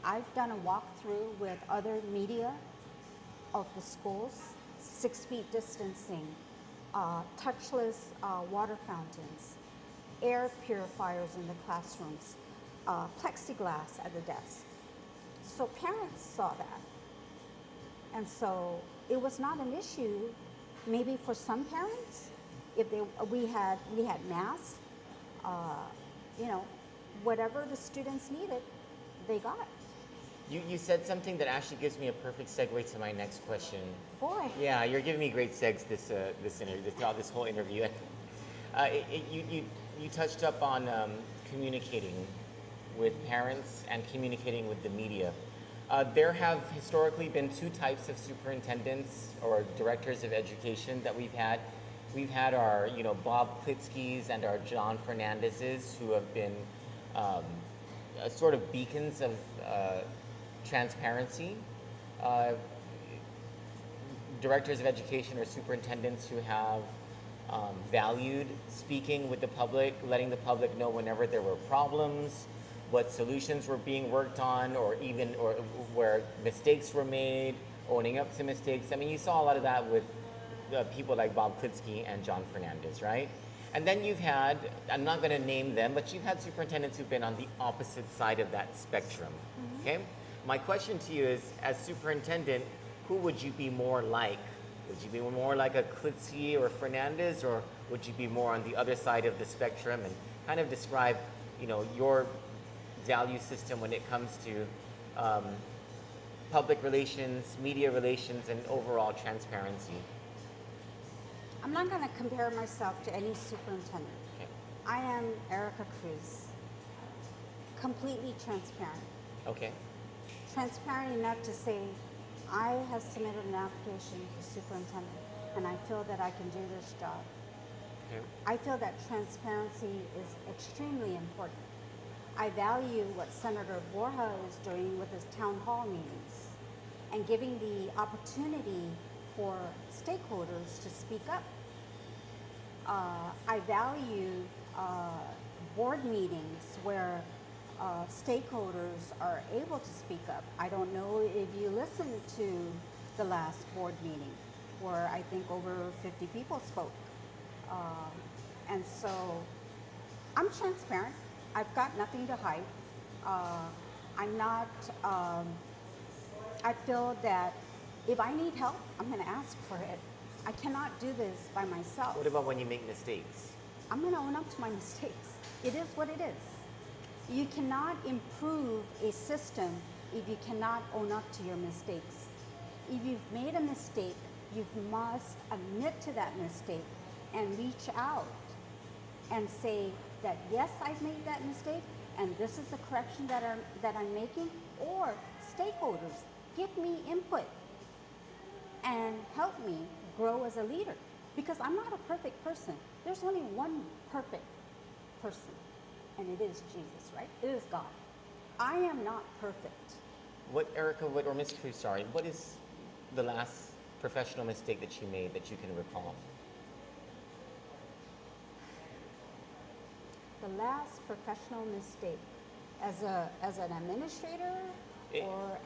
I've done a walkthrough with other media of the schools, 6 feet distancing, touchless water fountains, air purifiers in the classrooms, plexiglass at the desk. So parents saw that. And so it was not an issue, maybe for some parents, if we had masks, whatever the students needed, they got. You said something that actually gives me a perfect segue to my next question. Boy. Yeah, you're giving me great segs this interview, this whole interview. You touched up on communicating with parents and communicating with the media. There have historically been two types of superintendents or directors of education that we've had. We've had our, Bob Klitsky's and our Jon Fernandez's, who have been sort of beacons of transparency. Directors of education or superintendents who have valued speaking with the public, letting the public know whenever there were problems, what solutions were being worked on, or where mistakes were made, owning up to mistakes. I mean, you saw a lot of that with people like Bob Klitsky and Jon Fernandez, right? And then you've had, I'm not going to name them, but you've had superintendents who've been on the opposite side of that spectrum, okay? My question to you is, as superintendent, who would you be more like? Would you be more like a Klitsky or Fernandez, or would you be more on the other side of the spectrum? And kind of describe, your value system when it comes to public relations, media relations, and overall transparency. I'm not going to compare myself to any superintendent. Okay. I am Erika Cruz, completely transparent. Okay. Transparent enough to say, I have submitted an application for superintendent, and I feel that I can do this job. Okay. I feel that transparency is extremely important. I value what Senator Borja is doing with his town hall meetings and giving the opportunity for stakeholders to speak up. I value board meetings where stakeholders are able to speak up. I don't know if you listened to the last board meeting where I think over 50 people spoke. And so I'm transparent. I've got nothing to hide. I'm not, I feel that if I need help, I'm going to ask for it. I cannot do this by myself. What about when you make mistakes? I'm going to own up to my mistakes. It is what it is. You cannot improve a system if you cannot own up to your mistakes. If you've made a mistake, you must admit to that mistake and reach out and say that, yes, I've made that mistake and this is the correction that I'm making, or stakeholders, give me input and help me grow as a leader, because I'm not a perfect person. There's only one perfect person, and it is Jesus, right? It is God. I am not perfect. What, Erika, or Ms. Cruz, sorry, what is the last professional mistake that you made that you can recall? The last professional mistake as an administrator or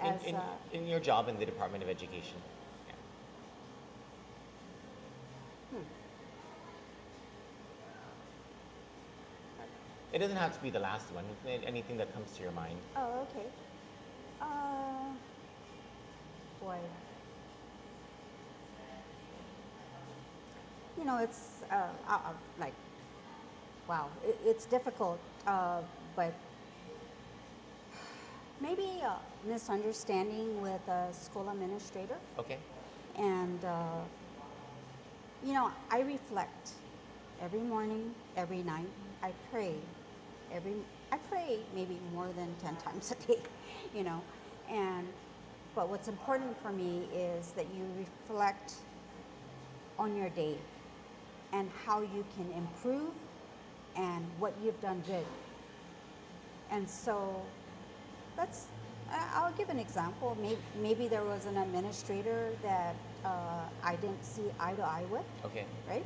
in your job in the Department of Education? Yeah. It doesn't have to be the last one. Anything that comes to your mind. Oh, okay. Boy. You know, it's like, wow, it's difficult, but maybe a misunderstanding with a school administrator. Okay. And, you know, I reflect every morning, every night. I pray maybe more than 10 times a day, you know. But what's important for me is that you reflect on your day and how you can improve and what you've done good. And so I'll give an example. Maybe there was an administrator that I didn't see eye to eye with. Okay. Right?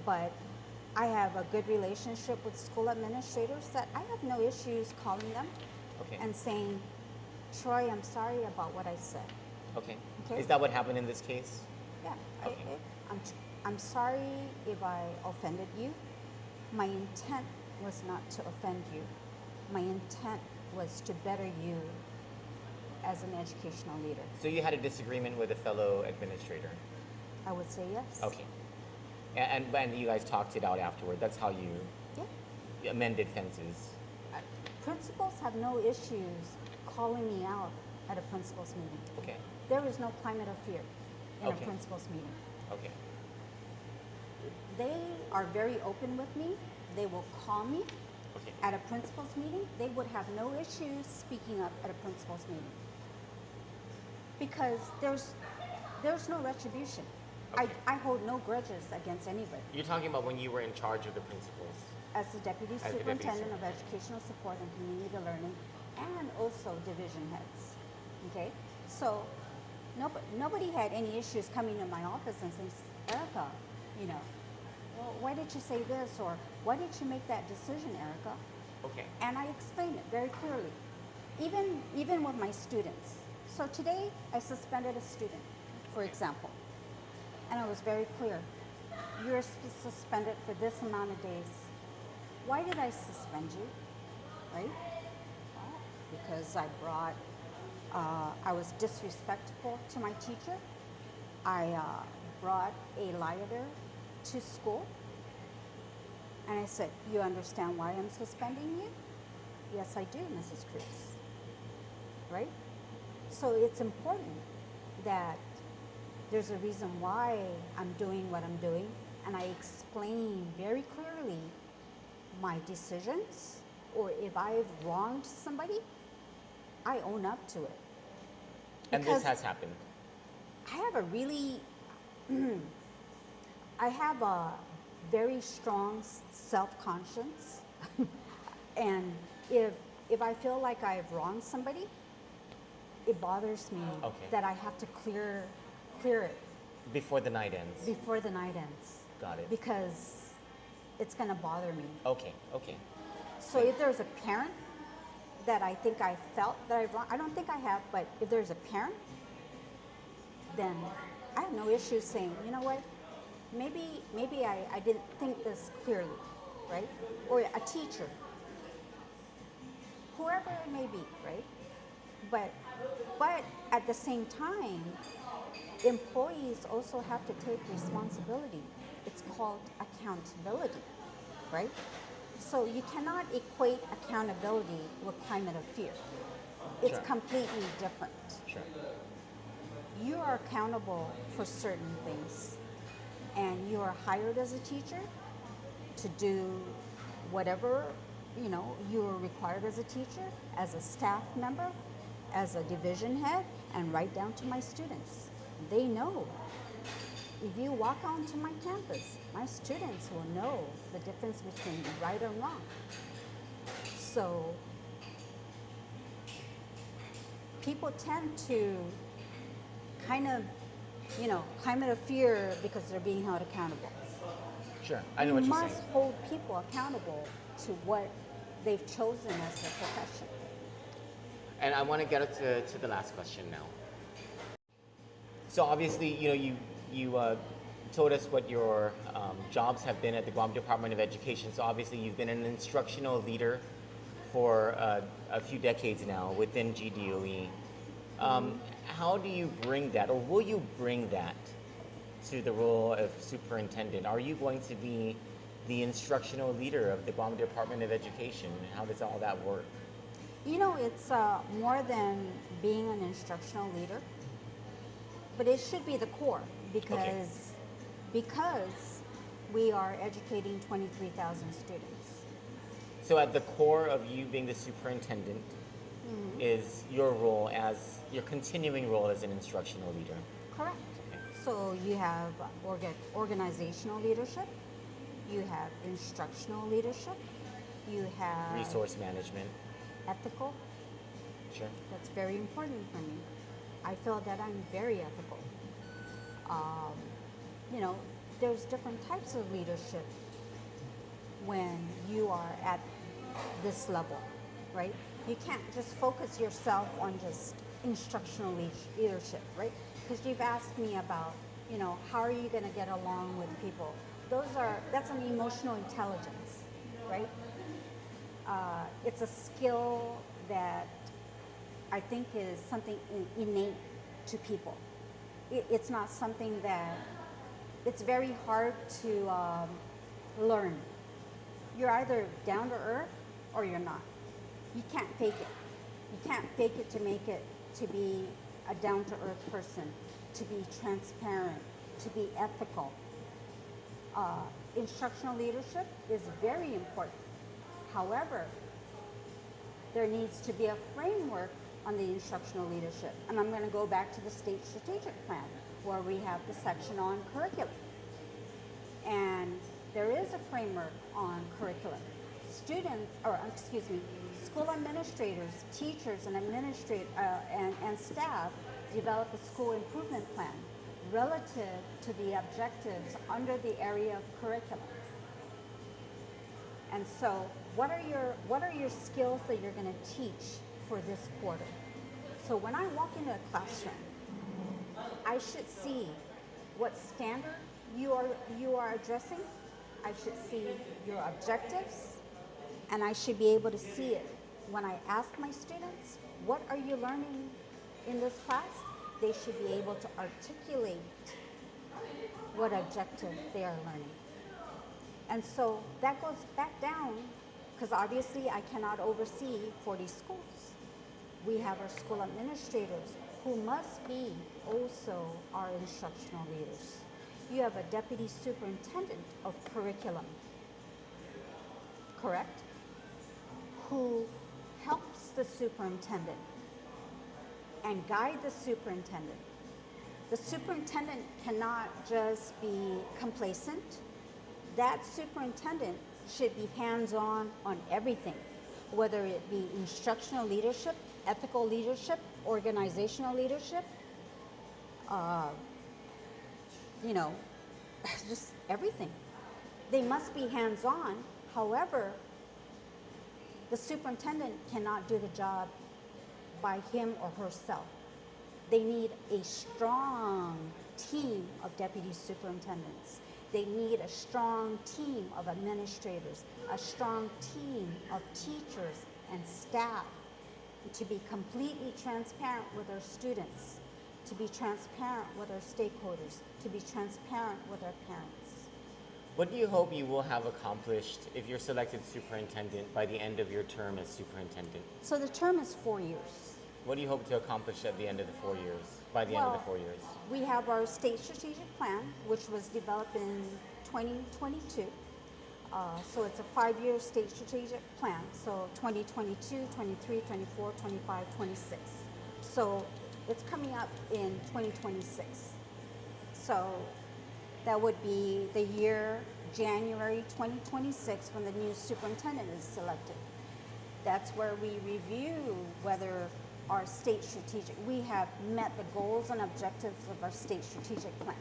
But I have a good relationship with school administrators that I have no issues calling them. Okay. And saying, Troy, I'm sorry about what I said. Okay. Okay. Is that what happened in this case? Yeah. Okay. I'm sorry if I offended you. My intent was not to offend you. My intent was to better you as an educational leader. So you had a disagreement with a fellow administrator? I would say yes. Okay. And you guys talked it out afterward. That's how you amended fences. Principals have no issues calling me out at a principal's meeting. Okay. There is no climate of fear in Okay. a principal's meeting. Okay. They are very open with me. They will call me Okay. At a principal's meeting, they would have no issues speaking up at a principal's meeting because there's no retribution. Okay. I hold no grudges against anybody. You're talking about when you were in charge of the principals. As the Deputy As the deputy Superintendent of Educational Support and Community Learning, and also division heads. Okay, so nobody had any issues coming to my office and saying, Erika, well, why did you say this, or why did you make that decision, Erika? Okay. And I explained it very clearly, even with my students. So today I suspended a student, for example, and I was very clear. You're suspended for this amount of days. Why did I suspend you? Right? Well, because I was disrespectful to my teacher. I brought a liar to school. And I said, you understand why I'm suspending you? Yes, I do, Mrs. Cruz. Right? So it's important that there's a reason why I'm doing what I'm doing, and I explain very clearly my decisions, or if I've wronged somebody, I own up to it. And this has happened. I have I have a very strong self-conscience, and if I feel like I've wronged somebody, it bothers me that I have to clear it Before the night ends. before the night ends. Got it. Because it's gonna bother me. Okay. So if there's a parent that I think I felt that I've wronged, I don't think I have, but if there's a parent, then I have no issue saying, you know what, maybe I didn't think this clearly, right? Or a teacher, whoever it may be, right? But at the same time, employees also have to take responsibility. It's called accountability, right? So you cannot equate accountability with climate of fear. It's Sure. completely different. Sure. You are accountable for certain things, and you are hired as a teacher to do whatever you are required as a teacher, as a staff member, as a division head, and right down to my students. They know. If you walk onto my campus, my students will know the difference between right and wrong. So people tend to kind of, climate of fear because they're being held accountable. Sure. I know what You you're must saying. hold people accountable to what they've chosen as their profession. And I want to get to the last question now. So obviously, you told us what your jobs have been at the Guam Department of Education. So obviously, you've been an instructional leader for a few decades now within GDOE. How do you bring that, or will you bring that to the role of superintendent? Are you going to be the instructional leader of the Guam Department of Education? How does all that work? It's more than being an instructional leader, but it should be the core because we are educating 23,000 students. So at the core of you being the superintendent is your role as your continuing role as an instructional leader. Correct. So you have organizational leadership, you have instructional leadership, you have Resource management. ethical. Sure. That's very important for me. I feel that I'm very ethical. There's different types of leadership when you are at this level, right? You can't just focus yourself on just instructional leadership, right? Because you've asked me about, how are you going to get along with people? That's an emotional intelligence, right? It's a skill that I think is something innate to people. It's not something that, it's very hard to learn. You're either down to earth or you're not. You can't fake it. You can't fake it to make it to be a down to earth person, to be transparent, to be ethical. Instructional leadership is very important. However, there needs to be a framework on the instructional leadership. And I'm going to go back to the state strategic plan where we have the section on curriculum. And there is a framework on curriculum. School administrators, teachers, and and staff develop a school improvement plan relative to the objectives under the area of curriculum. And so, what are your skills that you're going to teach for this quarter? So when I walk into a classroom, I should see what standard you are addressing. I should see your objectives, and I should be able to see it. When I ask my students, what are you learning in this class? They should be able to articulate what objective they are learning. And so that goes back down, because obviously I cannot oversee 40 schools. We have our school administrators who must be also our instructional leaders. You have a deputy superintendent of curriculum, correct? Who helps the superintendent and guide the superintendent. The superintendent cannot just be complacent. That superintendent should be hands-on on everything, whether it be instructional leadership, ethical leadership, organizational leadership, just everything. They must be hands-on. However, the superintendent cannot do the job by him or herself. They need a strong team of deputy superintendents. They need a strong team of administrators, a strong team of teachers and staff to be completely transparent with our students, to be transparent with our stakeholders, to be transparent with our parents. What do you hope you will have accomplished if you're selected superintendent by the end of your term as superintendent? So the term is 4 years. What do you hope to accomplish at the end of the 4 years, by the end of the 4 years? We have our state strategic plan, which was developed in 2022. So it's a 5-year state strategic plan. So 2022, 23, 24, 25, 26. So it's coming up in 2026. So that would be the year January 2026 when the new superintendent is selected. That's where we review whether our state strategic, we have met the goals and objectives of our state strategic plan.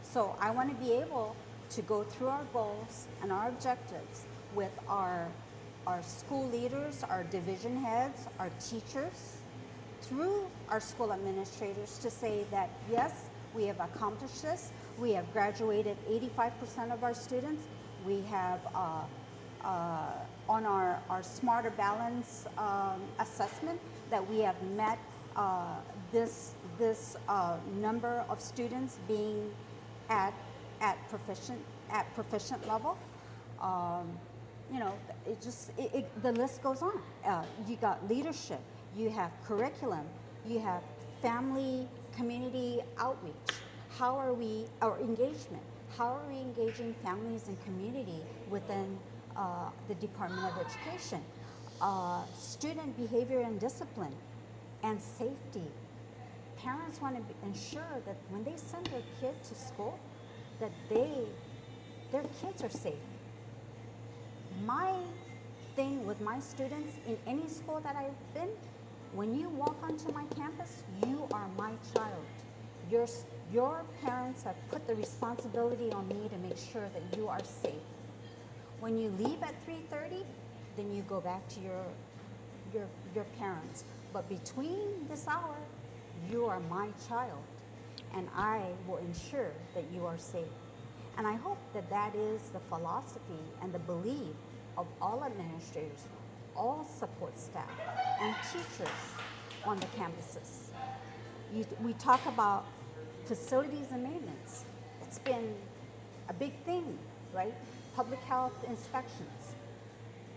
So I want to be able to go through our goals and our objectives with our school leaders, our division heads, our teachers, through our school administrators to say that yes, we have accomplished this. We have graduated 85% of our students. We have on our Smarter Balance assessment that we have met this number of students being at proficient level. The list goes on. You got leadership, you have curriculum, you have family community outreach. How are we, our engagement, how are we engaging families and community within the Department of Education? Student behavior and discipline and safety. Parents want to ensure that when they send their kid to school, that their kids are safe. My thing with my students in any school that I've been, when you walk onto my campus, you are my child. Your parents have put the responsibility on me to make sure that you are safe. When you leave at 3:30, then you go back to your parents. But between this hour, you are my child, and I will ensure that you are safe. And I hope that that is the philosophy and the belief of all administrators, all support staff, and teachers on the campuses. We talk about facilities and maintenance. It's been a big thing, right? Public health inspections.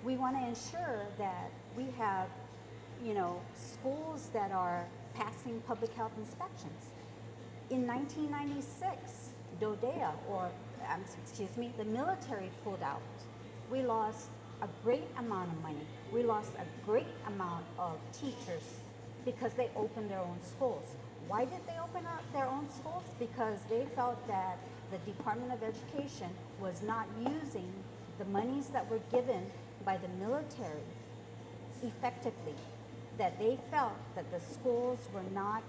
We want to ensure that we have, schools that are passing public health inspections. In 1996, the military pulled out. We lost a great amount of money. We lost a great amount of teachers because they opened their own schools. Why did they open up their own schools? Because they felt that the Department of Education was not using the monies that were given by the military effectively, that they felt that the schools were not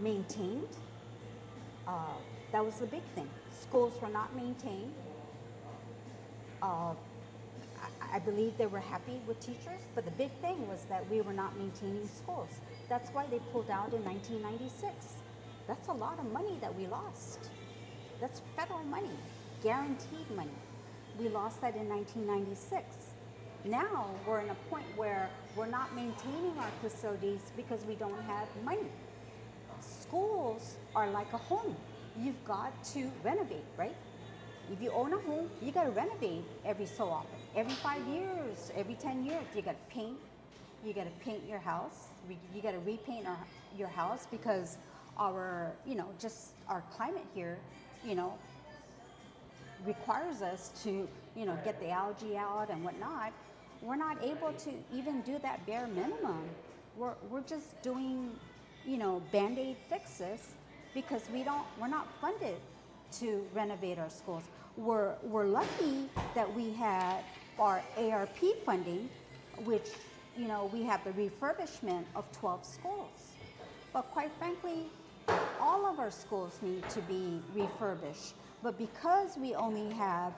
maintained. That was the big thing. Schools were not maintained. I believe they were happy with teachers, but the big thing was that we were not maintaining schools. That's why they pulled out in 1996. That's a lot of money that we lost. That's federal money, guaranteed money. We lost that in 1996. Now we're in a point where we're not maintaining our facilities because we don't have money. Schools are like a home. You've got to renovate, right? If you own a home, you got to renovate every so often. Every 5 years, every 10 years, you got to paint. You got to paint your house. You got to repaint your house because our, just our climate here, requires us to, get the algae out and whatnot. We're not able to even do that bare minimum. We're just doing, Band-Aid fixes because we're not funded to renovate our schools. We're lucky that we had our ARP funding, which, we have the refurbishment of 12 schools. But quite frankly, all of our schools need to be refurbished. But because we only have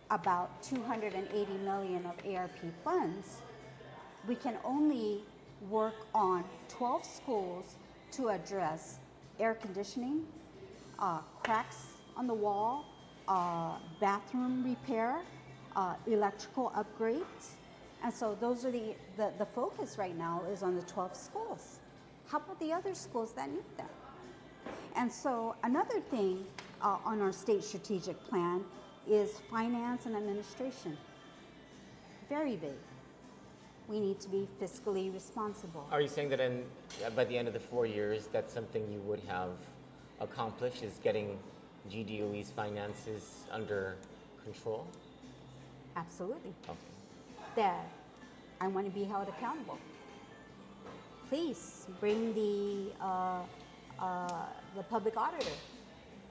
about $280 million of ARP funds, we can only work on 12 schools to address air conditioning, cracks on the wall, bathroom repair, electrical upgrades. And so those are the focus right now is on the 12 schools. How about the other schools that need them? And so another thing on our state strategic plan is finance and administration. Very big. We need to be fiscally responsible. Are you saying that by the end of the 4 years, that's something you would have accomplished, is getting GDOE's finances under control? Absolutely. Okay. That I want to be held accountable. Please bring the public auditor.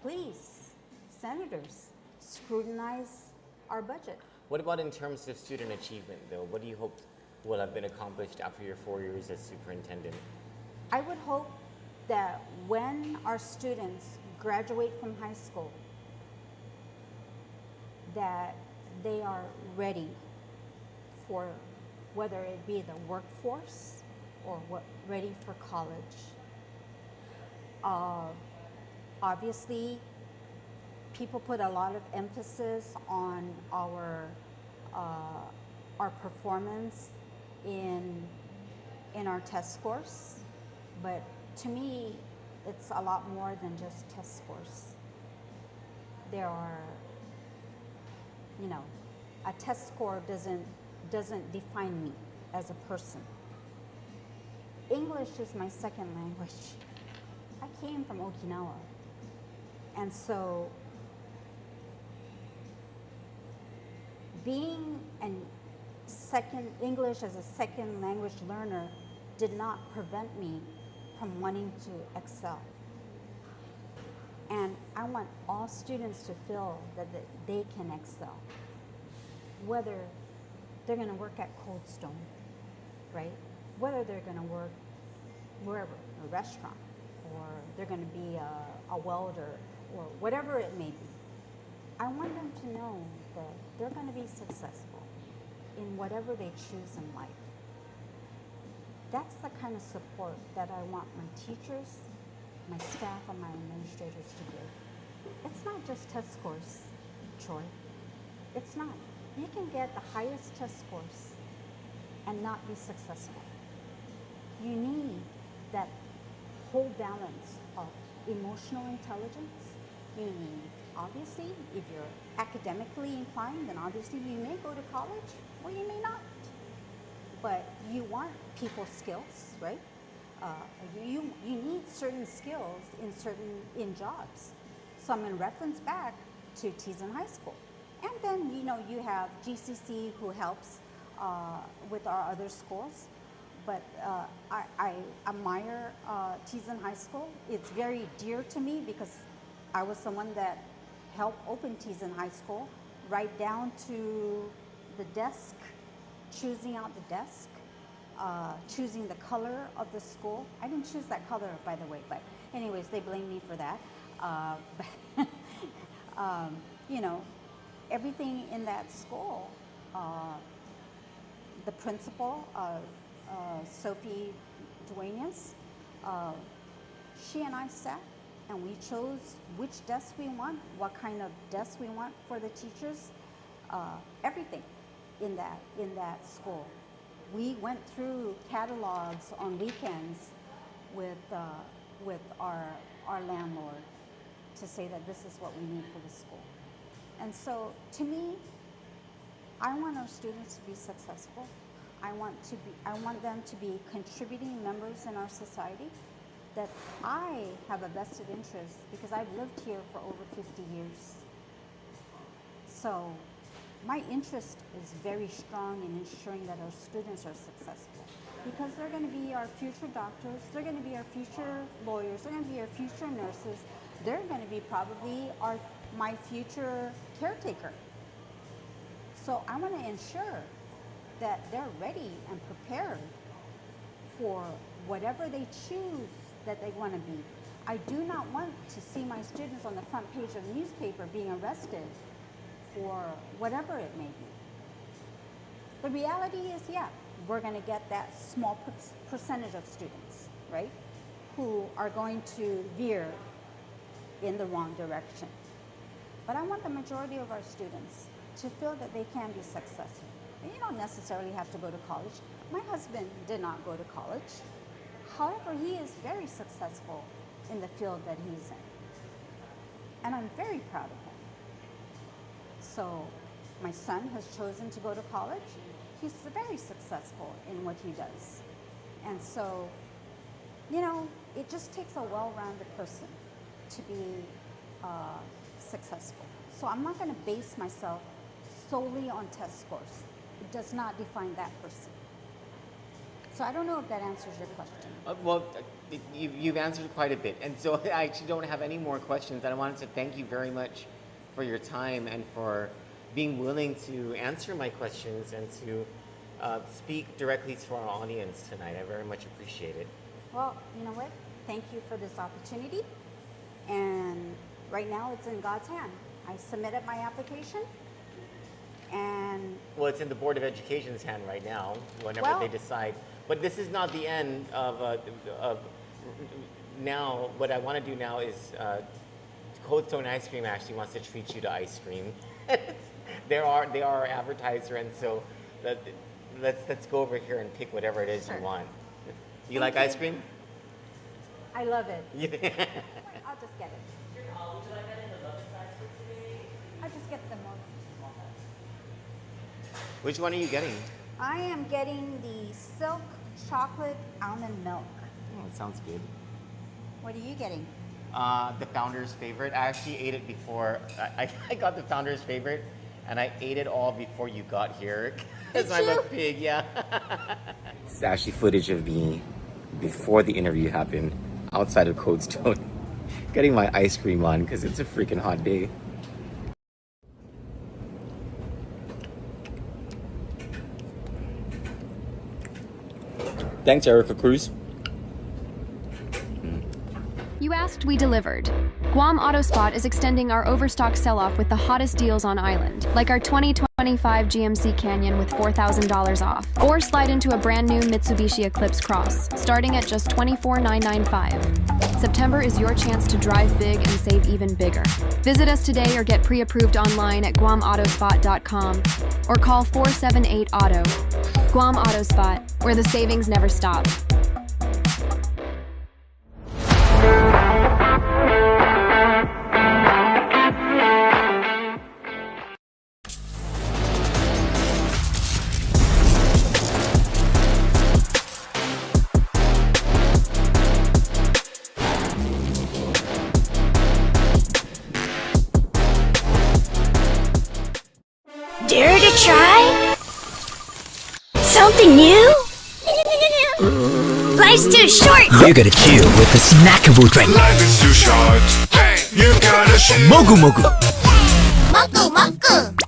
Please, senators, scrutinize our budget. What about in terms of student achievement, though? What do you hope will have been accomplished after your 4 years as superintendent? I would hope that when our students graduate from high school, that they are ready for whether it be the workforce or ready for college. Obviously, people put a lot of emphasis on our performance in our test scores, but to me, it's a lot more than just test scores. There are, a test score doesn't define me as a person. English is my second language. I came from Okinawa, and so being English as a second language learner did not prevent me from wanting to excel. And I want all students to feel that they can excel, whether they're going to work at Cold Stone, right? Whether they're going to work wherever, a restaurant, or they're going to be a welder, or whatever it may be. I want them to know that they're going to be successful in whatever they choose in life. That's the kind of support that I want my teachers, my staff, and my administrators to give. It's not just test scores, Troy. It's not. You can get the highest test scores and not be successful. You need that whole balance of emotional intelligence. You need, obviously, if you're academically inclined, then obviously you may go to college or you may not. But you want people skills, right? You need certain skills in jobs. So I'm going to reference back to Teason High School. And then, you have GCC who helps with our other schools. But I admire Teason High School. It's very dear to me because I was someone that helped open Teason High School, right down to the desk, choosing out the desk, choosing the color of the school. I didn't choose that color, by the way, but anyways, they blame me for that. Everything in that school, the principal, Sophie Duenas, she and I sat and we chose which desk we want, what kind of desk we want for the teachers, everything in that school. We went through catalogs on weekends with our landlord to say that this is what we need for the school. And so, to me, I want our students to be successful. I want them to be contributing members in our society, that I have a vested interest because I've lived here for over 50 years. So my interest is very strong in ensuring that our students are successful, because they're going to be our future doctors, they're going to be our future lawyers, they're going to be our future nurses, they're going to be probably my future caretaker. So I want to ensure that they're ready and prepared for whatever they choose that they want to be. I do not want to see my students on the front page of the newspaper being arrested for whatever it may be. The reality is, yeah, we're going to get that small percentage of students, right, who are going to veer in the wrong direction. But I want the majority of our students to feel that they can be successful. You don't necessarily have to go to college. My husband did not go to college. However, he is very successful in the field that he's in. And I'm very proud of him. So my son has chosen to go to college. He's very successful in what he does. And so, it just takes a well-rounded person to be successful. So I'm not going to base myself solely on test scores. It does not define that person. So I don't know if that answers your question. You've answered quite a bit. And so I actually don't have any more questions. And I wanted to thank you very much for your time and for being willing to answer my questions and to speak directly to our audience tonight. I very much appreciate it. Well, you know what? Thank you for this opportunity. And right now it's in God's hand. I submitted my application. And well, it's in the Board of Education's hand right now, whenever they decide. But this is not the end of now. What I want to do now is Cold Stone Ice Cream actually wants to treat you to ice cream. they are our advertiser, and so let's go over here and pick whatever it is you want. You like ice cream? I love it. Yeah. I'll just get it. Would you like that in the lovely size for today? I'll just get the most. Which one are you getting? I am getting the silk chocolate almond milk. Oh, it sounds good. What are you getting? The founder's favorite. I actually ate it before. I got the founder's favorite, and I ate it all before you got here. Because I'm a pig, yeah. It's actually footage of me before the interview happened, outside of Cold Stone, getting my ice cream on because it's a freaking hot day. Thanks, Erika Cruz. You asked, we delivered. Guam AutoSpot is extending our overstock sell-off with the hottest deals on island, like our 2025 GMC Canyon with $4,000 off, or slide into a brand new Mitsubishi Eclipse Cross, starting at just $24,995. September is your chance to drive big and save even bigger. Visit us today or get pre-approved online at guamautospot.com or call 478-AUTO. Guam AutoSpot, where the savings never stop. Something new? Life's too short. You gotta chill with the snackable drink. Life is too short. Hey, you gotta chill. Mogu Mogu. Moku moku.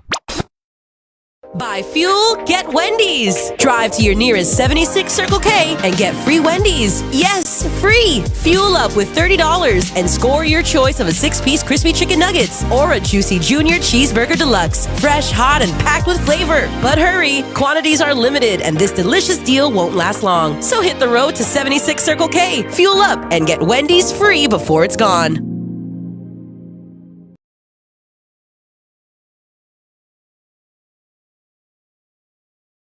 Buy fuel, get Wendy's. Drive to your nearest 76 Circle K and get free Wendy's. Yes, free. Fuel up with $30 and score your choice of a 6-piece crispy chicken nuggets or a juicy junior cheeseburger deluxe. Fresh, hot, and packed with flavor. But hurry, quantities are limited and this delicious deal won't last long. So hit the road to 76 Circle K, fuel up, and get Wendy's free before it's gone.